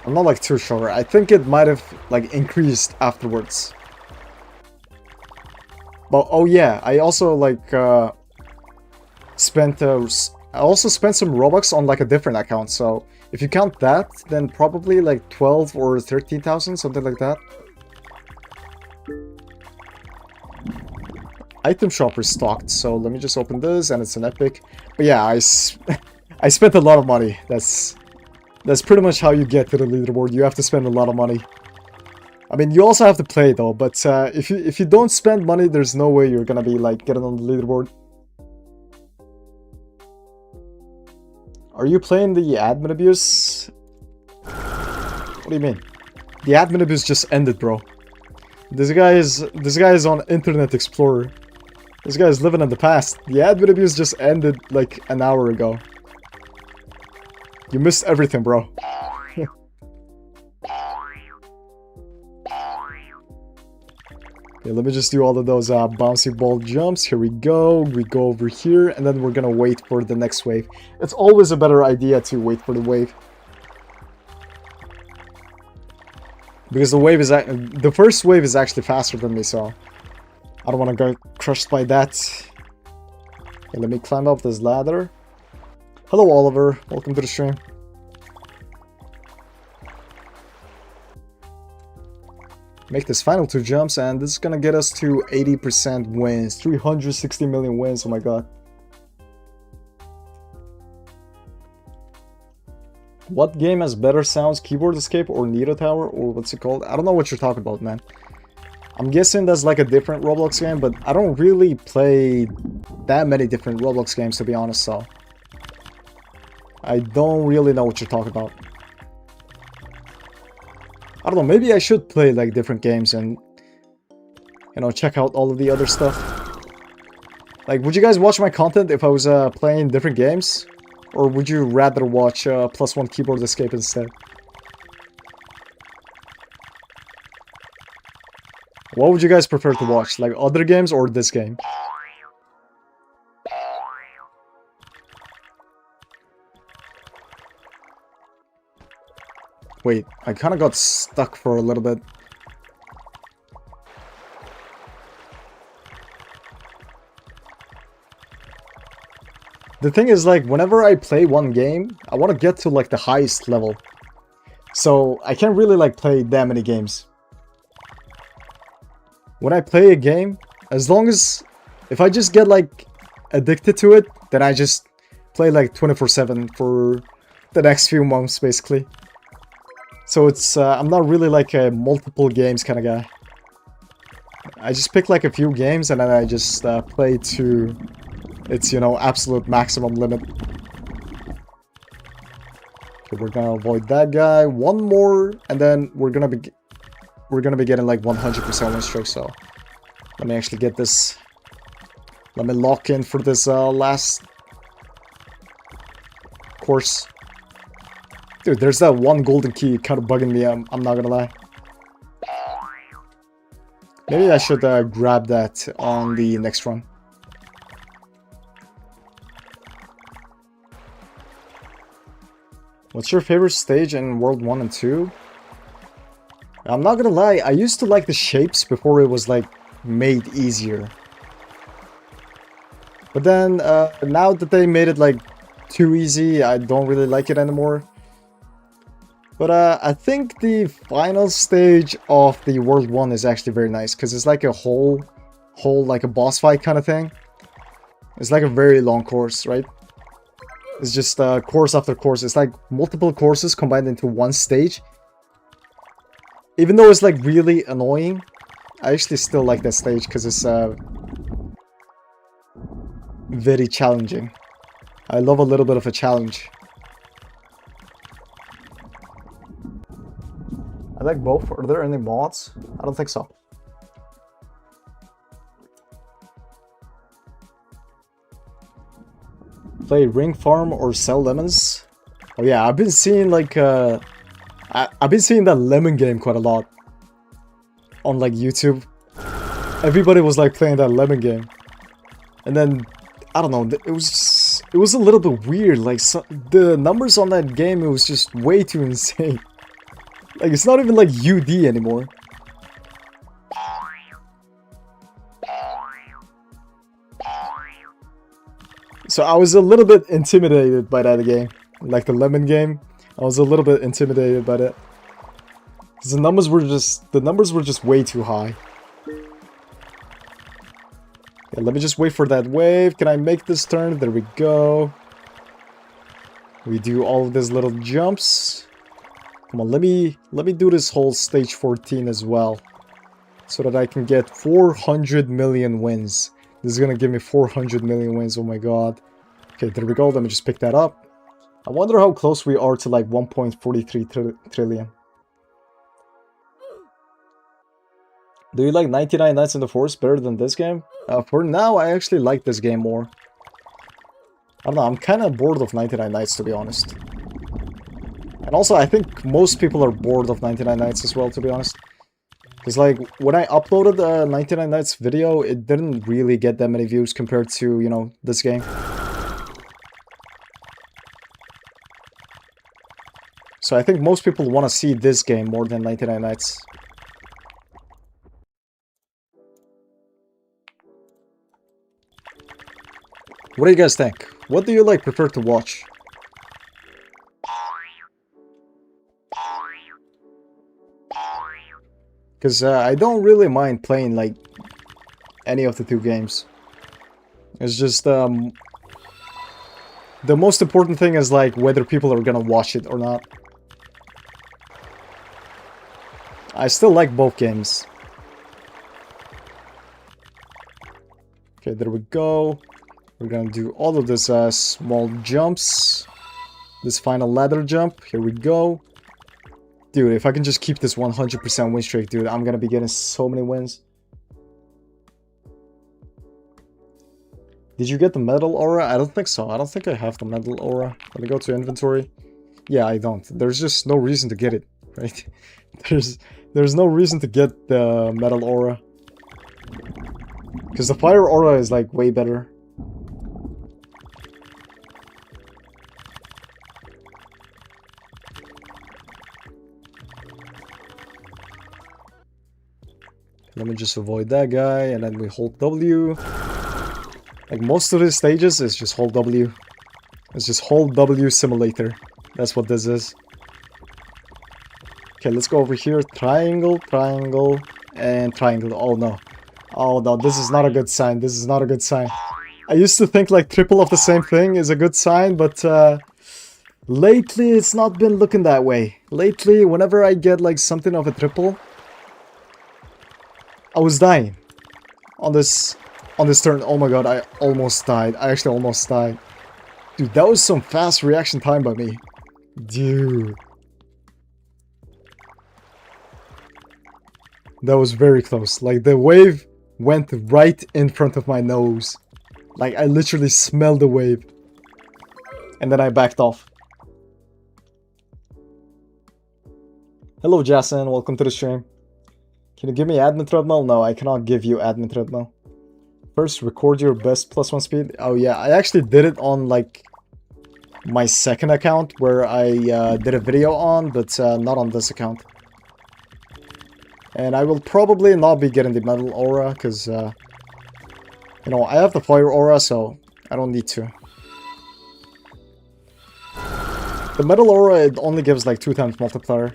I'm not like too sure. I think it might have like increased afterwards. But oh yeah, I also like spent some Robux on like a different account. So if you count that, then probably like 12 or 13,000, something like that. Item shop is stocked, so let me just open this, and it's an epic. But yeah, I spent a lot of money. That's pretty much how you get to the leaderboard. You have to spend a lot of money. I mean, you also have to play though. But if you don't spend money, there's no way you're gonna be like getting on the leaderboard. Are you playing the admin abuse? What do you mean? The admin abuse just ended, bro. This guy is on Internet Explorer. This guy is living in the past. The admin abuse just ended like an hour ago. You missed everything, bro. Okay, let me just do all of those bouncy ball jumps. Here we go. We go over here, and then we're gonna wait for the next wave. It's always a better idea to wait for the wave. Because the first wave is actually faster than me, so I don't want to get crushed by that. Okay, let me climb up this ladder. Hello, Oliver. Welcome to the stream. Make this final 2 jumps, and this is gonna get us to 80% wins. 360 million wins, oh my god. What game has better sounds, Keyboard Escape or Nito Tower, or what's it called? I don't know what you're talking about, man. I'm guessing that's like a different Roblox game, but I don't really play that many different Roblox games, to be honest, so I don't really know what you're talking about. I don't know, maybe I should play like different games and, you know, check out all of the other stuff. Like, would you guys watch my content if I was playing different games? Or would you rather watch +1 Keyboard Escape instead? What would you guys prefer to watch? Like other games or this game? Wait, I kind of got stuck for a little bit. The thing is, like, whenever I play one game, I want to get to, like, the highest level. So, I can't really, like, play that many games. When I play a game, as long as... If I just get, like, addicted to it, then I just play, like, 24/7 for the next few months, basically. So it's... I'm not really, like, a multiple games kind of guy. I just pick, like, a few games, and then I just play to... It's, you know, absolute maximum limit. Okay, we're gonna avoid that guy. One more, and then we're gonna be getting like 100% win streak. So let me actually get this. Let me lock in for this last course. Dude, there's that one golden key kind of bugging me. I'm not gonna lie. Maybe I should grab that on the next run. What's your favorite stage in World 1 and 2? I'm not gonna lie, I used to like the shapes before it was like made easier. But then, now that they made it like too easy, I don't really like it anymore. But I think the final stage of the World 1 is actually very nice, because it's like a whole like a boss fight kind of thing. It's like a very long course, right? It's just course after course. It's like multiple courses combined into one stage. Even though it's like really annoying, I actually still like that stage because it's very challenging. I love a little bit of a challenge. I like both. Are there any mods? I don't think so. Play Ring Farm or sell lemons? Oh yeah, I've been seeing like I've been seeing that lemon game quite a lot on like YouTube. Everybody was like playing that lemon game, and then I don't know, it was a little bit weird. Like the numbers on that game, it was just way too insane. Like it's not even like UD anymore. So I was a little bit intimidated by that game. Like the lemon game, I was a little bit intimidated by that. Because the numbers were just way too high. Yeah, let me just wait for that wave. Can I make this turn? There we go. We do all of these little jumps. Come on, let me do this whole stage 14 as well. So that I can get 400 million wins. This is gonna give me 400 million wins, oh my god. Okay, there we go, let me just pick that up. I wonder how close we are to like 1.43 trillion. Do you like 99 Nights in the Forest better than this game? For now, I actually like this game more. I don't know, I'm kind of bored of 99 Nights, to be honest. And also, I think most people are bored of 99 Nights as well, to be honest. Because, like, when I uploaded the 99 Nights video, it didn't really get that many views compared to, you know, this game. So I think most people want to see this game more than 99 Nights. What do you guys think? What do you, like, prefer to watch? Because I don't really mind playing, like, any of the two games. It's just, the most important thing is, like, whether people are gonna watch it or not. I still like both games. Okay, there we go. We're gonna do all of this small jumps. This final ladder jump. Here we go. Dude, if I can just keep this 100% win streak, dude, I'm gonna be getting so many wins. Did you get the medal aura? I don't think so. I don't think I have the medal aura. Let me go to inventory. Yeah, I don't. There's just no reason to get it, right? There's no reason to get the medal aura. Because the fire aura is like way better. Let me just avoid that guy, and then we hold W. Like, most of these stages is just hold W. It's just hold W simulator. That's what this is. Okay, let's go over here. Triangle, triangle, and triangle. Oh no. Oh no, this is not a good sign. This is not a good sign. I used to think like triple of the same thing is a good sign, but lately it's not been looking that way. Lately, whenever I get like something of a triple, I was dying on this turn. Oh my god, I almost died. I actually almost died. Dude, that was some fast reaction time by me. Dude. That was very close. Like, the wave went right in front of my nose. Like, I literally smelled the wave. And then I backed off. Hello, Jason. Welcome to the stream. Can you give me admin treadmill? No, I cannot give you admin treadmill. First, record your best +1 speed. Oh yeah, I actually did it on like my second account where I did a video on, but not on this account. And I will probably not be getting the metal aura because, you know, I have the fire aura, so I don't need to. The metal aura, it only gives like 2 times multiplier.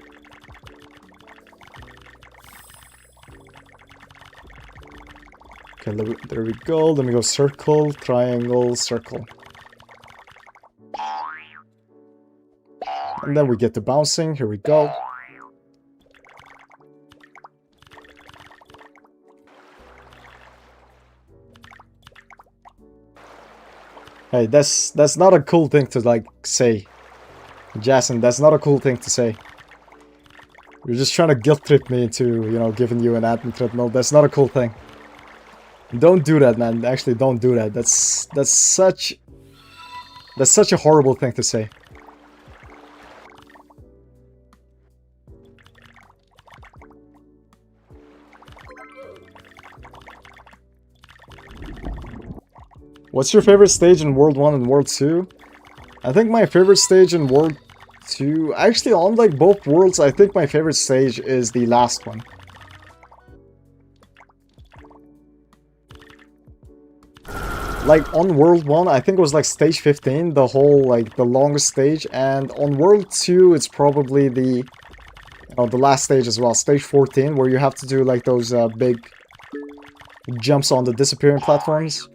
Okay, there we go. Let me go circle, triangle, circle. And then we get to bouncing. Here we go. Hey, that's not a cool thing to like say. Jason, that's not a cool thing to say. You're just trying to guilt trip me into, you know, giving you an admin treadmill. That's not a cool thing. Don't do that, man. Actually, don't do that. That's such a horrible thing to say. What's your favorite stage in World 1 and World 2? I think my favorite stage in World 2... Actually, on like both worlds, I think my favorite stage is the last one. Like, on World 1, I think it was like stage 15, the whole, like, the longest stage. And on World 2, it's probably the, you know, the last stage as well, stage 14, where you have to do, like, those big jumps on the disappearing platforms.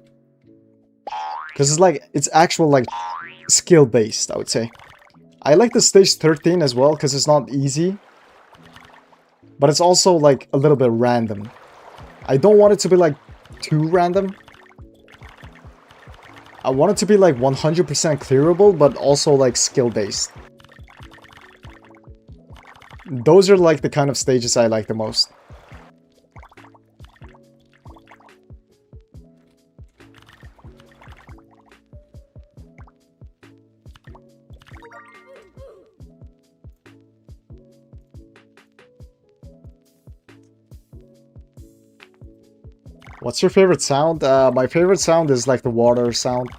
Because it's, like, it's actual, like, skill-based, I would say. I like the stage 13 as well, because it's not easy. But it's also, like, a little bit random. I don't want it to be, like, too random. I want it to be like 100% clearable, but also like skill-based. Those are like the kind of stages I like the most. What's your favorite sound? My favorite sound is like the water sound.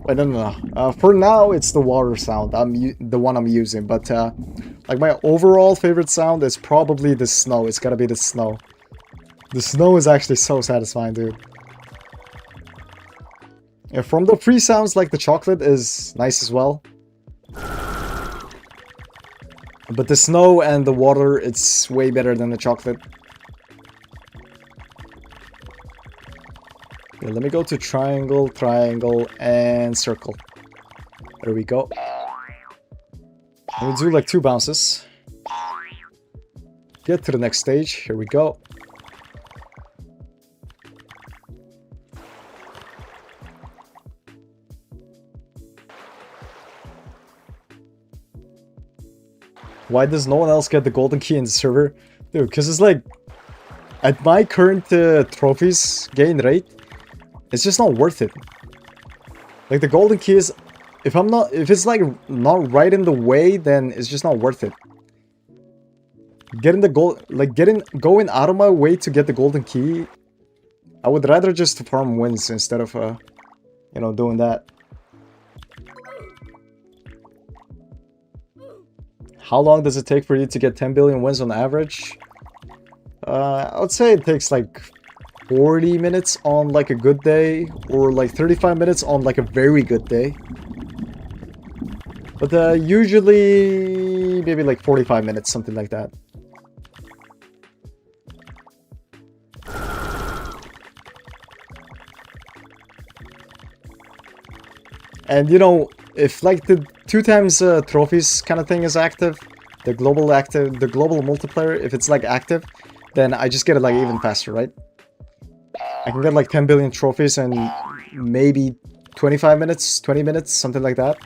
Wait, no. For now, it's the water sound. The one I'm using. But like my overall favorite sound is probably the snow. It's gotta be the snow. The snow is actually so satisfying, dude. Yeah, from the free sounds, like the chocolate is nice as well. But the snow and the water, it's way better than the chocolate. Okay, let me go to triangle, triangle, and circle. There we go. We'll do like 2 bounces. Get to the next stage. Here we go. Why does no one else get the golden key in the server? Dude, because it's like, at my current trophies gain rate, it's just not worth it. Like the golden key is, if it's like not right in the way, then it's just not worth it. Getting the gold, like going out of my way to get the golden key, I would rather just farm wins instead of, you know, doing that. How long does it take for you to get 10 billion wins on average? I would say it takes like 40 minutes on like a good day, or like 35 minutes on like a very good day. But usually maybe like 45 minutes, something like that. And you know, if like the 2 times trophies kind of thing is active, the global multiplayer, if it's like active, then I just get it like even faster, right? I can get like 10 billion trophies in maybe 25 minutes, 20 minutes, something like that.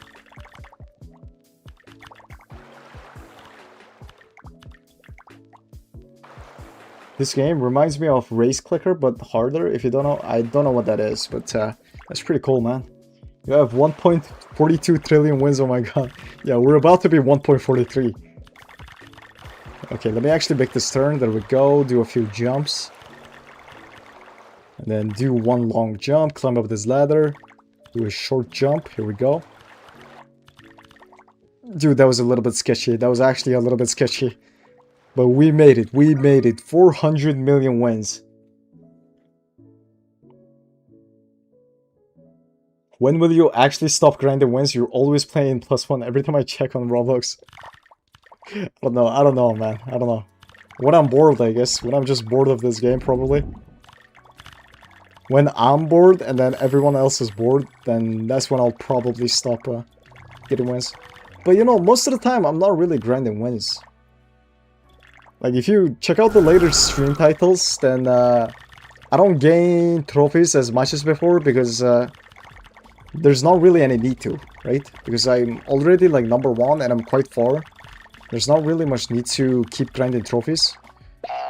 This game reminds me of Race Clicker, but harder. If you don't know, I don't know what that is, but that's pretty cool, man. You have 1.42 trillion wins, oh my god. Yeah, we're about to be 1.43. Okay, let me actually make this turn. There we go. Do a few jumps. And then do one long jump. Climb up this ladder. Do a short jump. Here we go. Dude, that was a little bit sketchy. That was actually a little bit sketchy. But we made it. We made it. 400 million wins. When will you actually stop grinding wins? You're always playing +1 every time I check on Roblox. I don't know, man. I don't know. When I'm bored, I guess. When I'm just bored of this game, probably. When I'm bored and then everyone else is bored, then that's when I'll probably stop getting wins. But you know, most of the time, I'm not really grinding wins. Like, if you check out the later stream titles, then I don't gain trophies as much as before because there's not really any need to, right? Because I'm already like #1 and I'm quite far. There's not really much need to keep grinding trophies.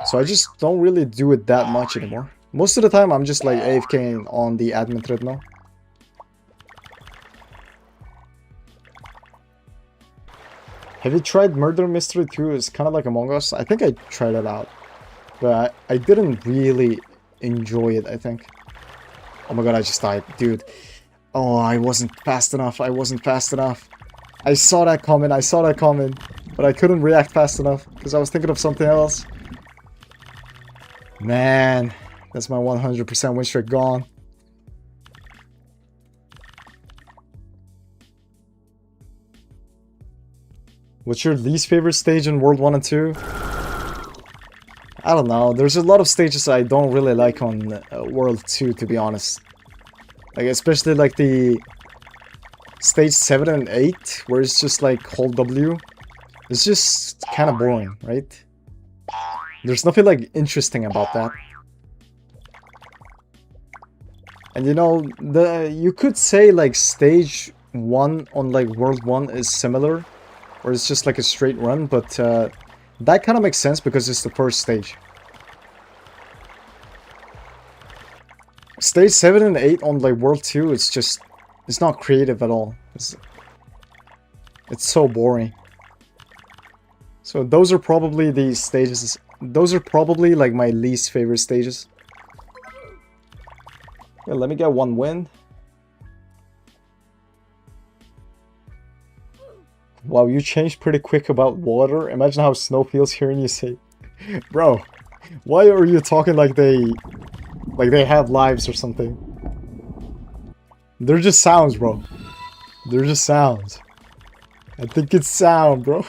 So I just don't really do it that much anymore. Most of the time I'm just like AFK on the admin treadmill. Have you tried Murder Mystery 2? It's kind of like Among Us. I think I tried it out. But I didn't really enjoy it, I think. Oh my god, I just died. Dude. Oh, I wasn't fast enough. I wasn't fast enough. I saw that comment. I saw that comment. But I couldn't react fast enough. Because I was thinking of something else. Man. That's my 100% win streak gone. What's your least favorite stage in World 1 and 2? I don't know. There's a lot of stages I don't really like on World 2, to be honest. Like, especially like the stage 7 and 8, where it's just like hold W. It's just kind of boring, right? There's nothing like interesting about that. And you know, you could say like stage 1 on like World 1 is similar, or it's just like a straight run, but that kind of makes sense because it's the first stage. Stage 7 and 8 on like World 2, it's not creative at all. It's so boring. So those are probably the stages, those are probably like my least favorite stages. Yeah, let me get one win. Wow, you changed pretty quick about water. Imagine how snow feels hearing you say, bro, why are you talking like they have lives or something? They're just sounds, bro. They're just sounds. I think it's sound, bro.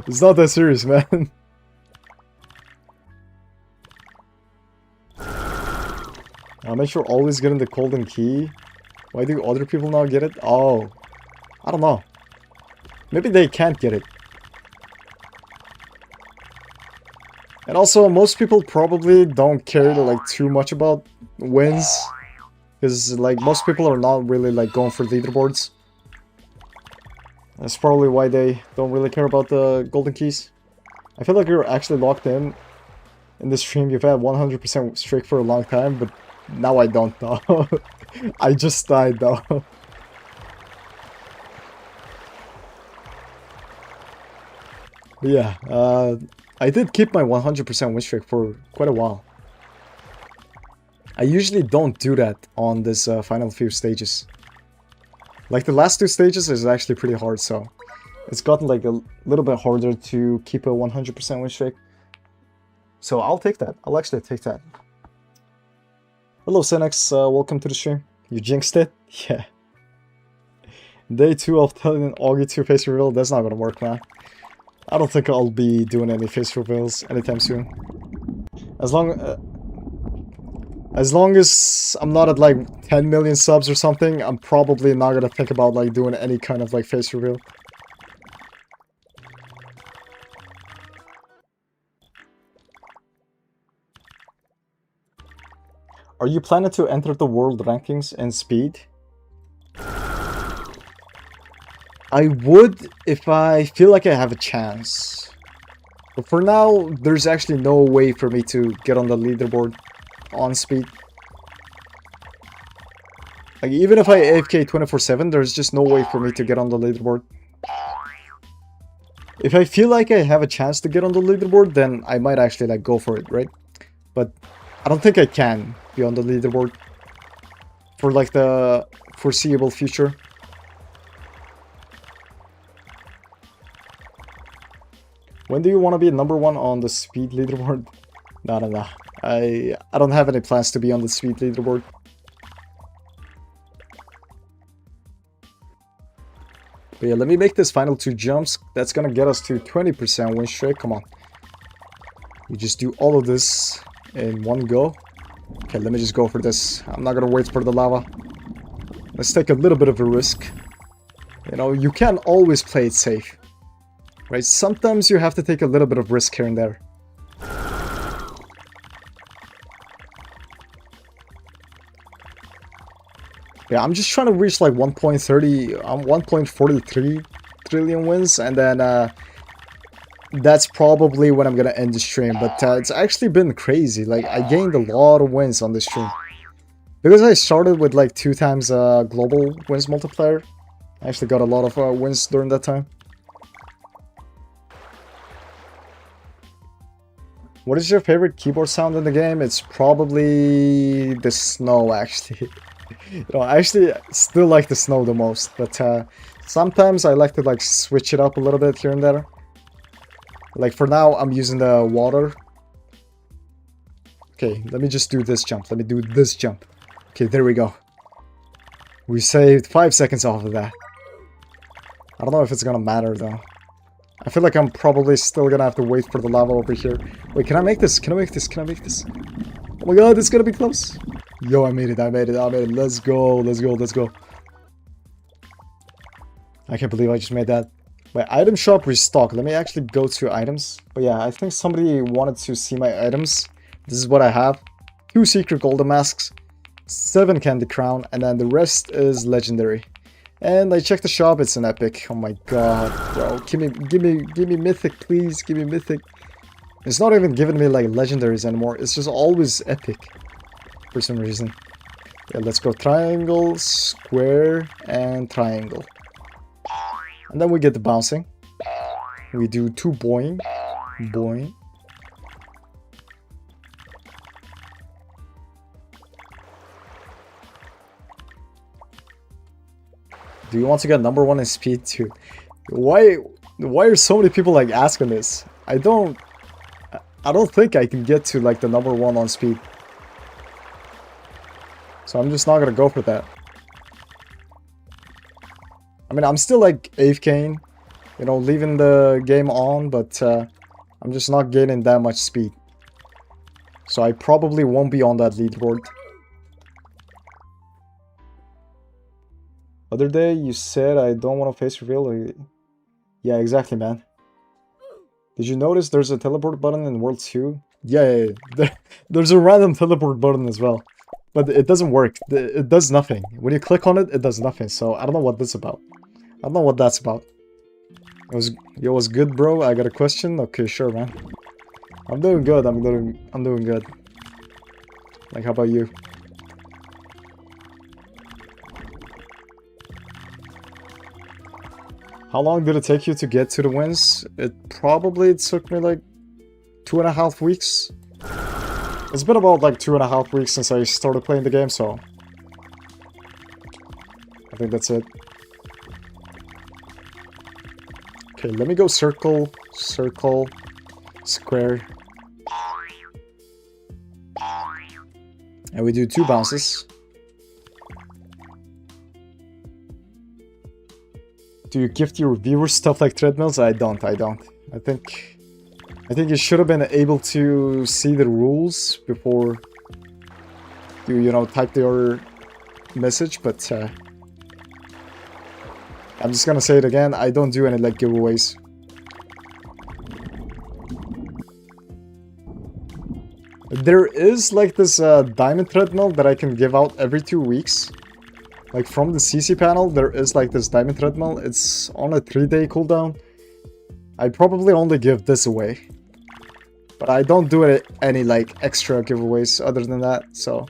It's not that serious, man. I'll make sure always getting the golden key. Why do other people not get it? Oh, I don't know. Maybe they can't get it. And also, most people probably don't care like too much about wins, because like most people are not really like going for leaderboards. That's probably why they don't really care about the golden keys. I feel like you're actually locked in this stream. You've had 100% streak for a long time, but now I don't know. I just died though. But yeah, I did keep my 100% win streak for quite a while. I usually don't do that on this final few stages. Like the last 2 stages is actually pretty hard, so it's gotten like a little bit harder to keep a 100% win streak. So I'll take that. I'll actually take that. Hello, Senex. Welcome to the stream. You jinxed it? Yeah. Day 2 of telling Augie to face reveal. That's not gonna work, man. I don't think I'll be doing any face reveals anytime soon. As long as I'm not at like 10 million subs or something, I'm probably not gonna think about like doing any kind of like face reveal. Are you planning to enter the world rankings in speed? I would if I feel like I have a chance. But for now, there's actually no way for me to get on the leaderboard on speed. Like, even if I AFK 24/7, there's just no way for me to get on the leaderboard. If I feel like I have a chance to get on the leaderboard, then I might actually like go for it, right? But I don't think I can be on the leaderboard for like the foreseeable future. When do you want to be #1 on the speed leaderboard? No. I don't have any plans to be on the speed leaderboard. But yeah, let me make this final 2 jumps. That's gonna get us to 20% win streak. Come on. We just do all of this in one go. Okay, let me just go for this. I'm not gonna wait for the lava. Let's take a little bit of a risk. You know, you can't always play it safe. Right? Sometimes you have to take a little bit of risk here and there. Yeah, I'm just trying to reach like 1.43 trillion wins, and then that's probably when I'm gonna end the stream. But it's actually been crazy. Like, I gained a lot of wins on this stream. Because I started with like 2 times global wins multiplier. I actually got a lot of wins during that time. What is your favorite keyboard sound in the game? It's probably the snow, actually. You know, I actually still like the snow the most, but sometimes I like to like switch it up a little bit here and there. Like for now, I'm using the water. Okay, let me just do this jump. Let me do this jump. Okay, there we go. We saved 5 seconds off of that. I don't know if it's gonna matter though. I feel like I'm probably still gonna have to wait for the lava over here. Wait, can I make this? Can I make this? Can I make this? Oh my god, it's gonna be close. Yo, I made it. I made it. I made it. Let's go. Let's go. Let's go. I can't believe I just made that. My item shop restock. Let me actually go to items. But yeah, I think somebody wanted to see my items. This is what I have. 2 secret golden masks, 7 candy crown, and then the rest is legendary. And I checked the shop, it's an epic. Oh my god, bro. Give me mythic, please. Give me mythic. It's not even giving me like legendaries anymore. It's just always epic for some reason. Yeah, let's go triangle, square, and triangle. And then we get the bouncing. We do 2 boing, boing. Do you want to get #1 in speed too? Why are so many people like asking this? I don't think I can get to like the #1 on speed. So I'm just not gonna go for that. I mean, I'm still like AFKing, you know, leaving the game on, but I'm just not getting that much speed. So I probably won't be on that leaderboard. Other day, you said I don't want to face reveal. Yeah, exactly, man. Did you notice there's a teleport button in World 2? Yeah. There's a random teleport button as well. But it doesn't work. It does nothing. When you click on it, it does nothing. So I don't know what that's about. I don't know what that's about. Yo, what's good, bro? I got a question? Okay, sure, man. I'm doing good. I'm doing good. Like, how about you? How long did it take you to get to the wins? It probably took me like 2.5 weeks. It's been about like 2.5 weeks since I started playing the game, so I think that's it. Okay, let me go circle, circle, square. And we do 2 bounces. Do you gift your viewers stuff like treadmills? I don't. I think you should have been able to see the rules before you know, type your message, but I'm just gonna say it again, I don't do any like giveaways. There is like this diamond treadmill that I can give out every 2 weeks. Like from the CC panel, there is like this diamond treadmill. It's on a 3-day cooldown. I probably only give this away. But I don't do any like extra giveaways other than that, so...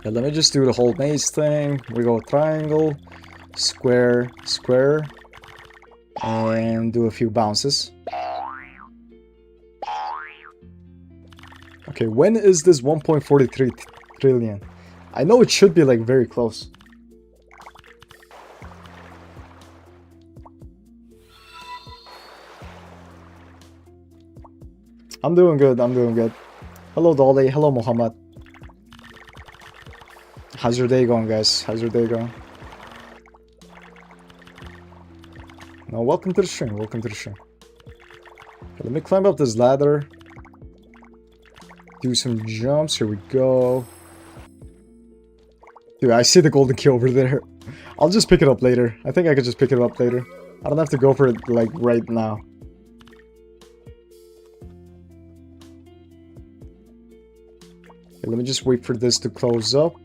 Yeah, let me just do the whole maze thing. We go triangle, square, square, and do a few bounces. Okay, when is this 1.43 trillion? I know it should be like very close. I'm doing good, I'm doing good. Hello Dolly, hello Muhammad. How's your day going, guys? How's your day going? No, welcome to the stream, welcome to the stream. Okay, let me climb up this ladder. Do some jumps, here we go. Dude, I see the golden key over there. I'll just pick it up later. I think I could just pick it up later. I don't have to go for it, like, right now. Okay, let me just wait for this to close up.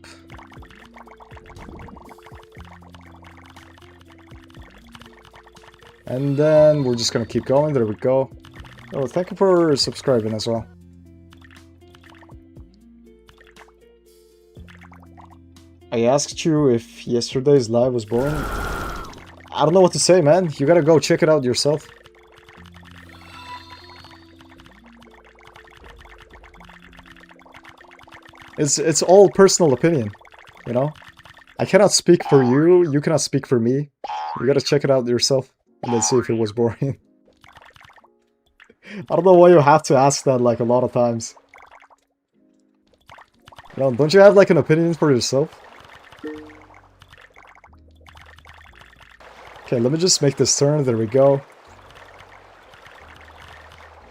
And then we're just gonna keep going. There we go. Oh, thank you for subscribing as well. I asked you if yesterday's live was boring. I don't know what to say, man. You gotta go check it out yourself. It's all personal opinion, you know? I cannot speak for you, you cannot speak for me. You gotta check it out yourself and then see if it was boring. I don't know why you have to ask that like a lot of times. You know, don't you have like an opinion for yourself? Okay, let me just make this turn. There we go.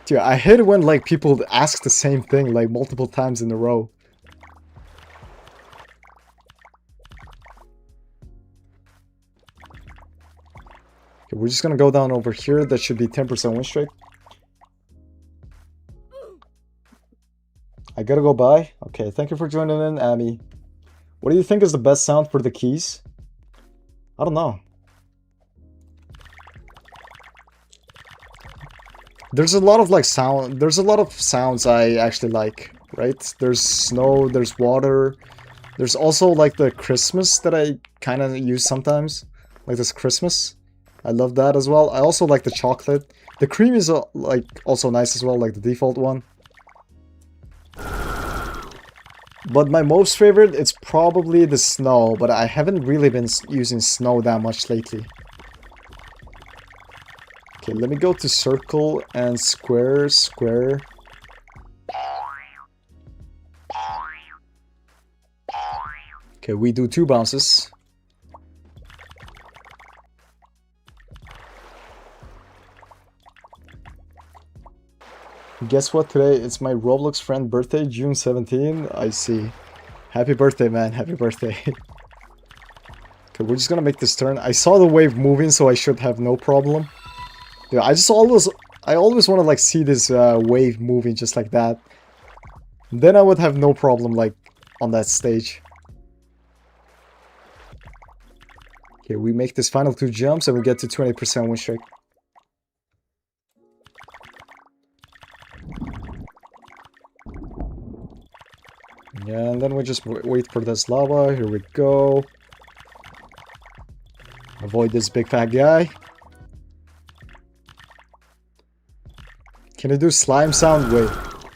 Dude, I hate it when like people ask the same thing like multiple times in a row. Okay, we're just gonna go down over here. That should be 10% win streak. I gotta go by. Okay, thank you for joining in, Amy. What do you think is the best sound for the keys? I don't know. There's a lot of like sound. There's a lot of sounds I actually like, right? There's snow, there's water. There's also like the Christmas that I kind of use sometimes. Like this Christmas. I love that as well. I also like the chocolate. The cream is like also nice as well, like the default one. But my most favorite, it's probably the snow, but I haven't really been using snow that much lately. Okay, let me go to circle and square, square. Okay, we do 2 bounces. Guess what, today it's my Roblox friend birthday, June 17. I see. Happy birthday, man. Happy birthday. Okay, we're just gonna make this turn. I saw the wave moving, so I should have no problem. Yeah, I always want to like see this wave moving just like that. Then I would have no problem like on that stage. Okay, we make this final 2 jumps and we get to 20% win streak. Yeah, and then we just wait for this lava. Here we go. Avoid this big fat guy. Can you do slime sound? Wait.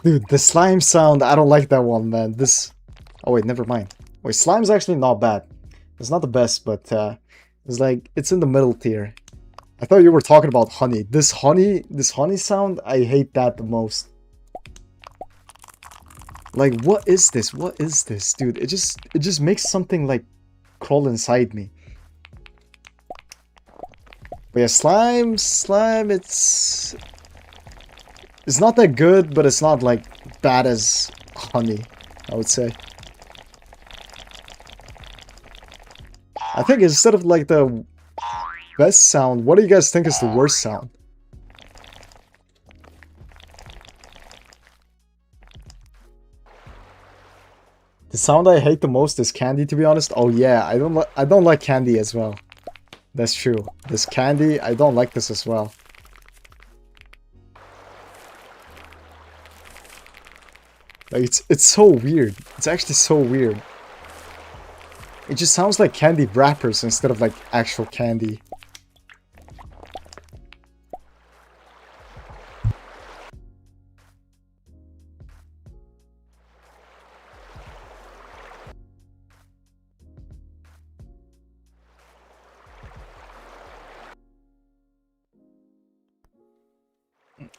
Dude, the slime sound, I don't like that one, man. This... Oh, wait, never mind. Wait, slime's actually not bad. It's not the best, but it's like, it's in the middle tier. I thought you were talking about honey. This honey sound, I hate that the most. Like, what is this? What is this, dude? It just makes something like crawl inside me. But yeah, slime, it's not that good, but it's not like bad as honey, I would say. I think instead of like the best sound, what do you guys think is the worst sound? The sound I hate the most is candy, to be honest. Oh yeah, I don't like candy as well. That's true. This candy, I don't like this as well. Like it's so weird. It's actually so weird. It just sounds like candy wrappers instead of like actual candy.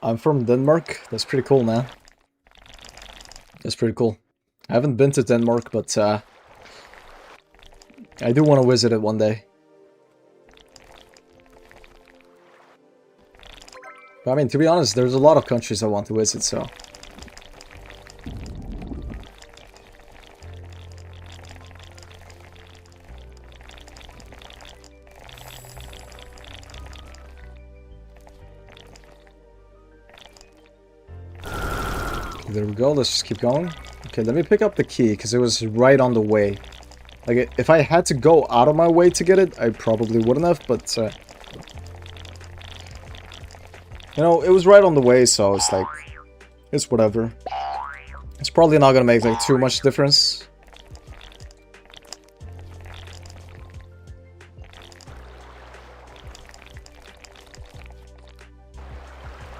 I'm from Denmark. That's pretty cool, man. That's pretty cool. I haven't been to Denmark, but I do want to visit it one day. But I mean, to be honest, there's a lot of countries I want to visit, so... There we go, let's just keep going. Okay, let me pick up the key, because it was right on the way. Like, if I had to go out of my way to get it, I probably wouldn't have, but... you know, it was right on the way, so it's like... It's whatever. It's probably not gonna make, like, too much difference.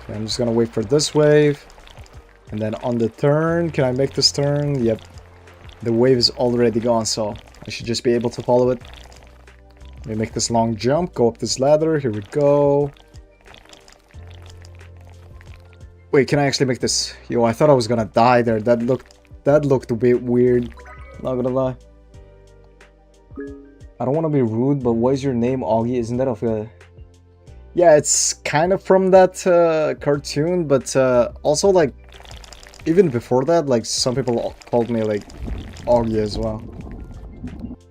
Okay, I'm just gonna wait for this wave. And then on the turn, can I make this turn? Yep. The wave is already gone, so I should just be able to follow it. Let me make this long jump, go up this ladder. Here we go. Wait, can I actually make this? Yo, I thought I was gonna die there. That looked a bit weird. Not gonna lie. I don't want to be rude, but what is your name, Augie? Isn't that of a... Yeah, it's kind of from that cartoon, but also like... Even before that, like, some people called me, like, Augie as well.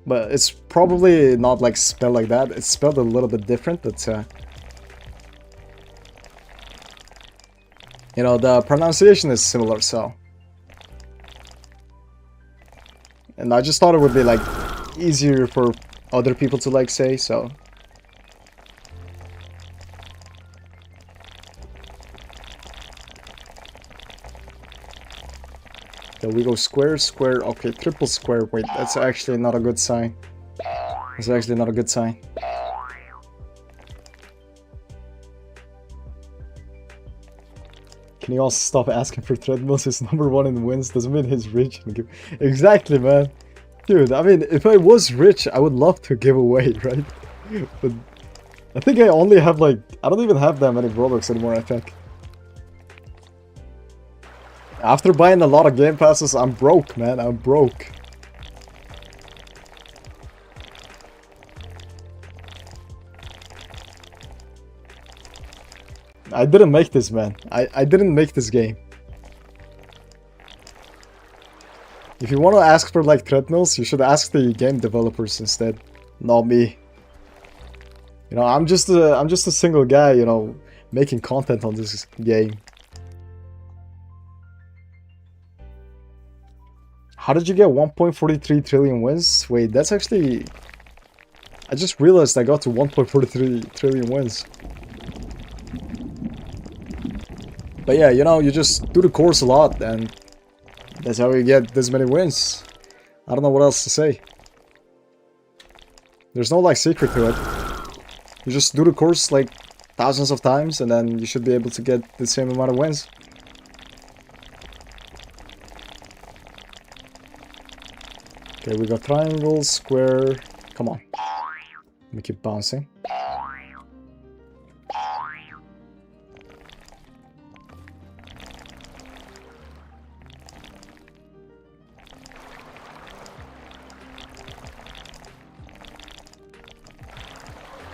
But it's probably not, like, spelled like that. It's spelled a little bit different, but, you know, the pronunciation is similar, so... And I just thought it would be, like, easier for other people to, like, say, so... Okay, we go square, square, okay, triple square, wait, that's actually not a good sign. That's actually not a good sign. Can you also stop asking for treadmills? He's #1 in wins, doesn't mean he's rich and give... Exactly, man. Dude, I mean, if I was rich, I would love to give away, right? But I think I only have, like, I don't even have that many Robux anymore, I think. After buying a lot of game passes, I'm broke, man. I'm broke. I didn't make this, man. I didn't make this game. If you want to ask for, like, treadmills, you should ask the game developers instead. Not me. You know, I'm just a single guy, you know, making content on this game. How did you get 1.43 trillion wins? Wait, that's actually... I just realized I got to 1.43 trillion wins. But yeah, you know, you just do the course a lot and that's how you get this many wins. I don't know what else to say. There's no, like, secret to it. You just do the course, like, thousands of times and then you should be able to get the same amount of wins. Okay, we got triangle, square. Come on. Let me keep bouncing.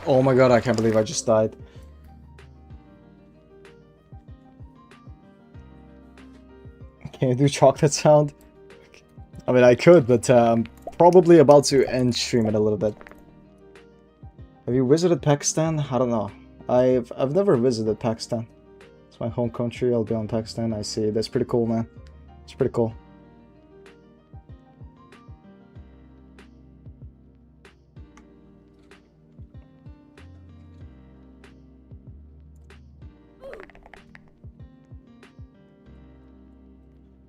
Oh my god, I can't believe I just died. Can you do chocolate sound? I mean, I could, but I'm probably about to end stream it a little bit. Have you visited Pakistan? I don't know. I've never visited Pakistan. It's my home country. I'll be on Pakistan. I see. That's pretty cool, man. It's pretty cool.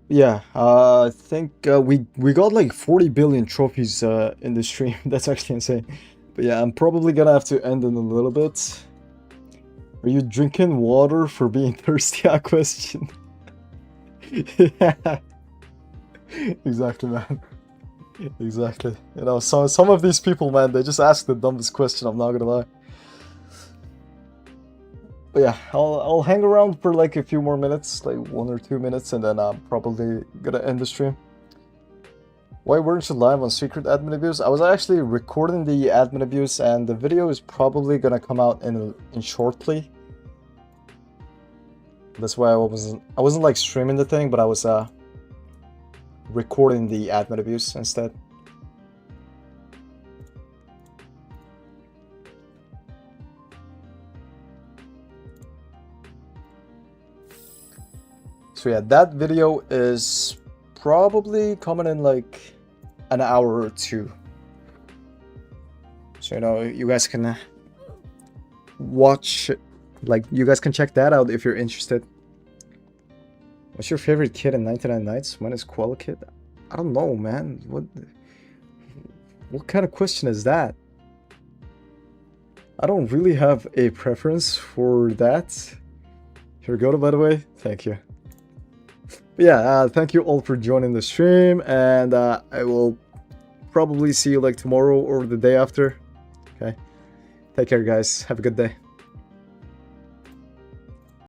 Yeah, I think we got like 40 billion trophies in the stream. That's actually insane. But yeah, I'm probably gonna have to end in a little bit. Are you drinking water for being thirsty? A question. Yeah, exactly, man. Exactly. You know, some of these people, man, they just ask the dumbest question. I'm not gonna lie. But yeah, I'll hang around for like a few more minutes, like 1 or 2 minutes, and then I'm probably gonna end the stream. Why weren't you live on secret admin abuse? I was actually recording the admin abuse, and the video is probably gonna come out in shortly. That's why I wasn't like streaming the thing, but I was recording the admin abuse instead. So yeah, that video is probably coming in like an hour or 2. So you know, you guys can watch, like you guys can check that out if you're interested. What's your favorite kid in 99 Nights? When is Koala Kid? I don't know, man. What kind of question is that? I don't really have a preference for that. Here we go, by the way. Thank you. But yeah, thank you all for joining the stream, and I will probably see you like tomorrow or the day after. Okay, take care, guys. Have a good day.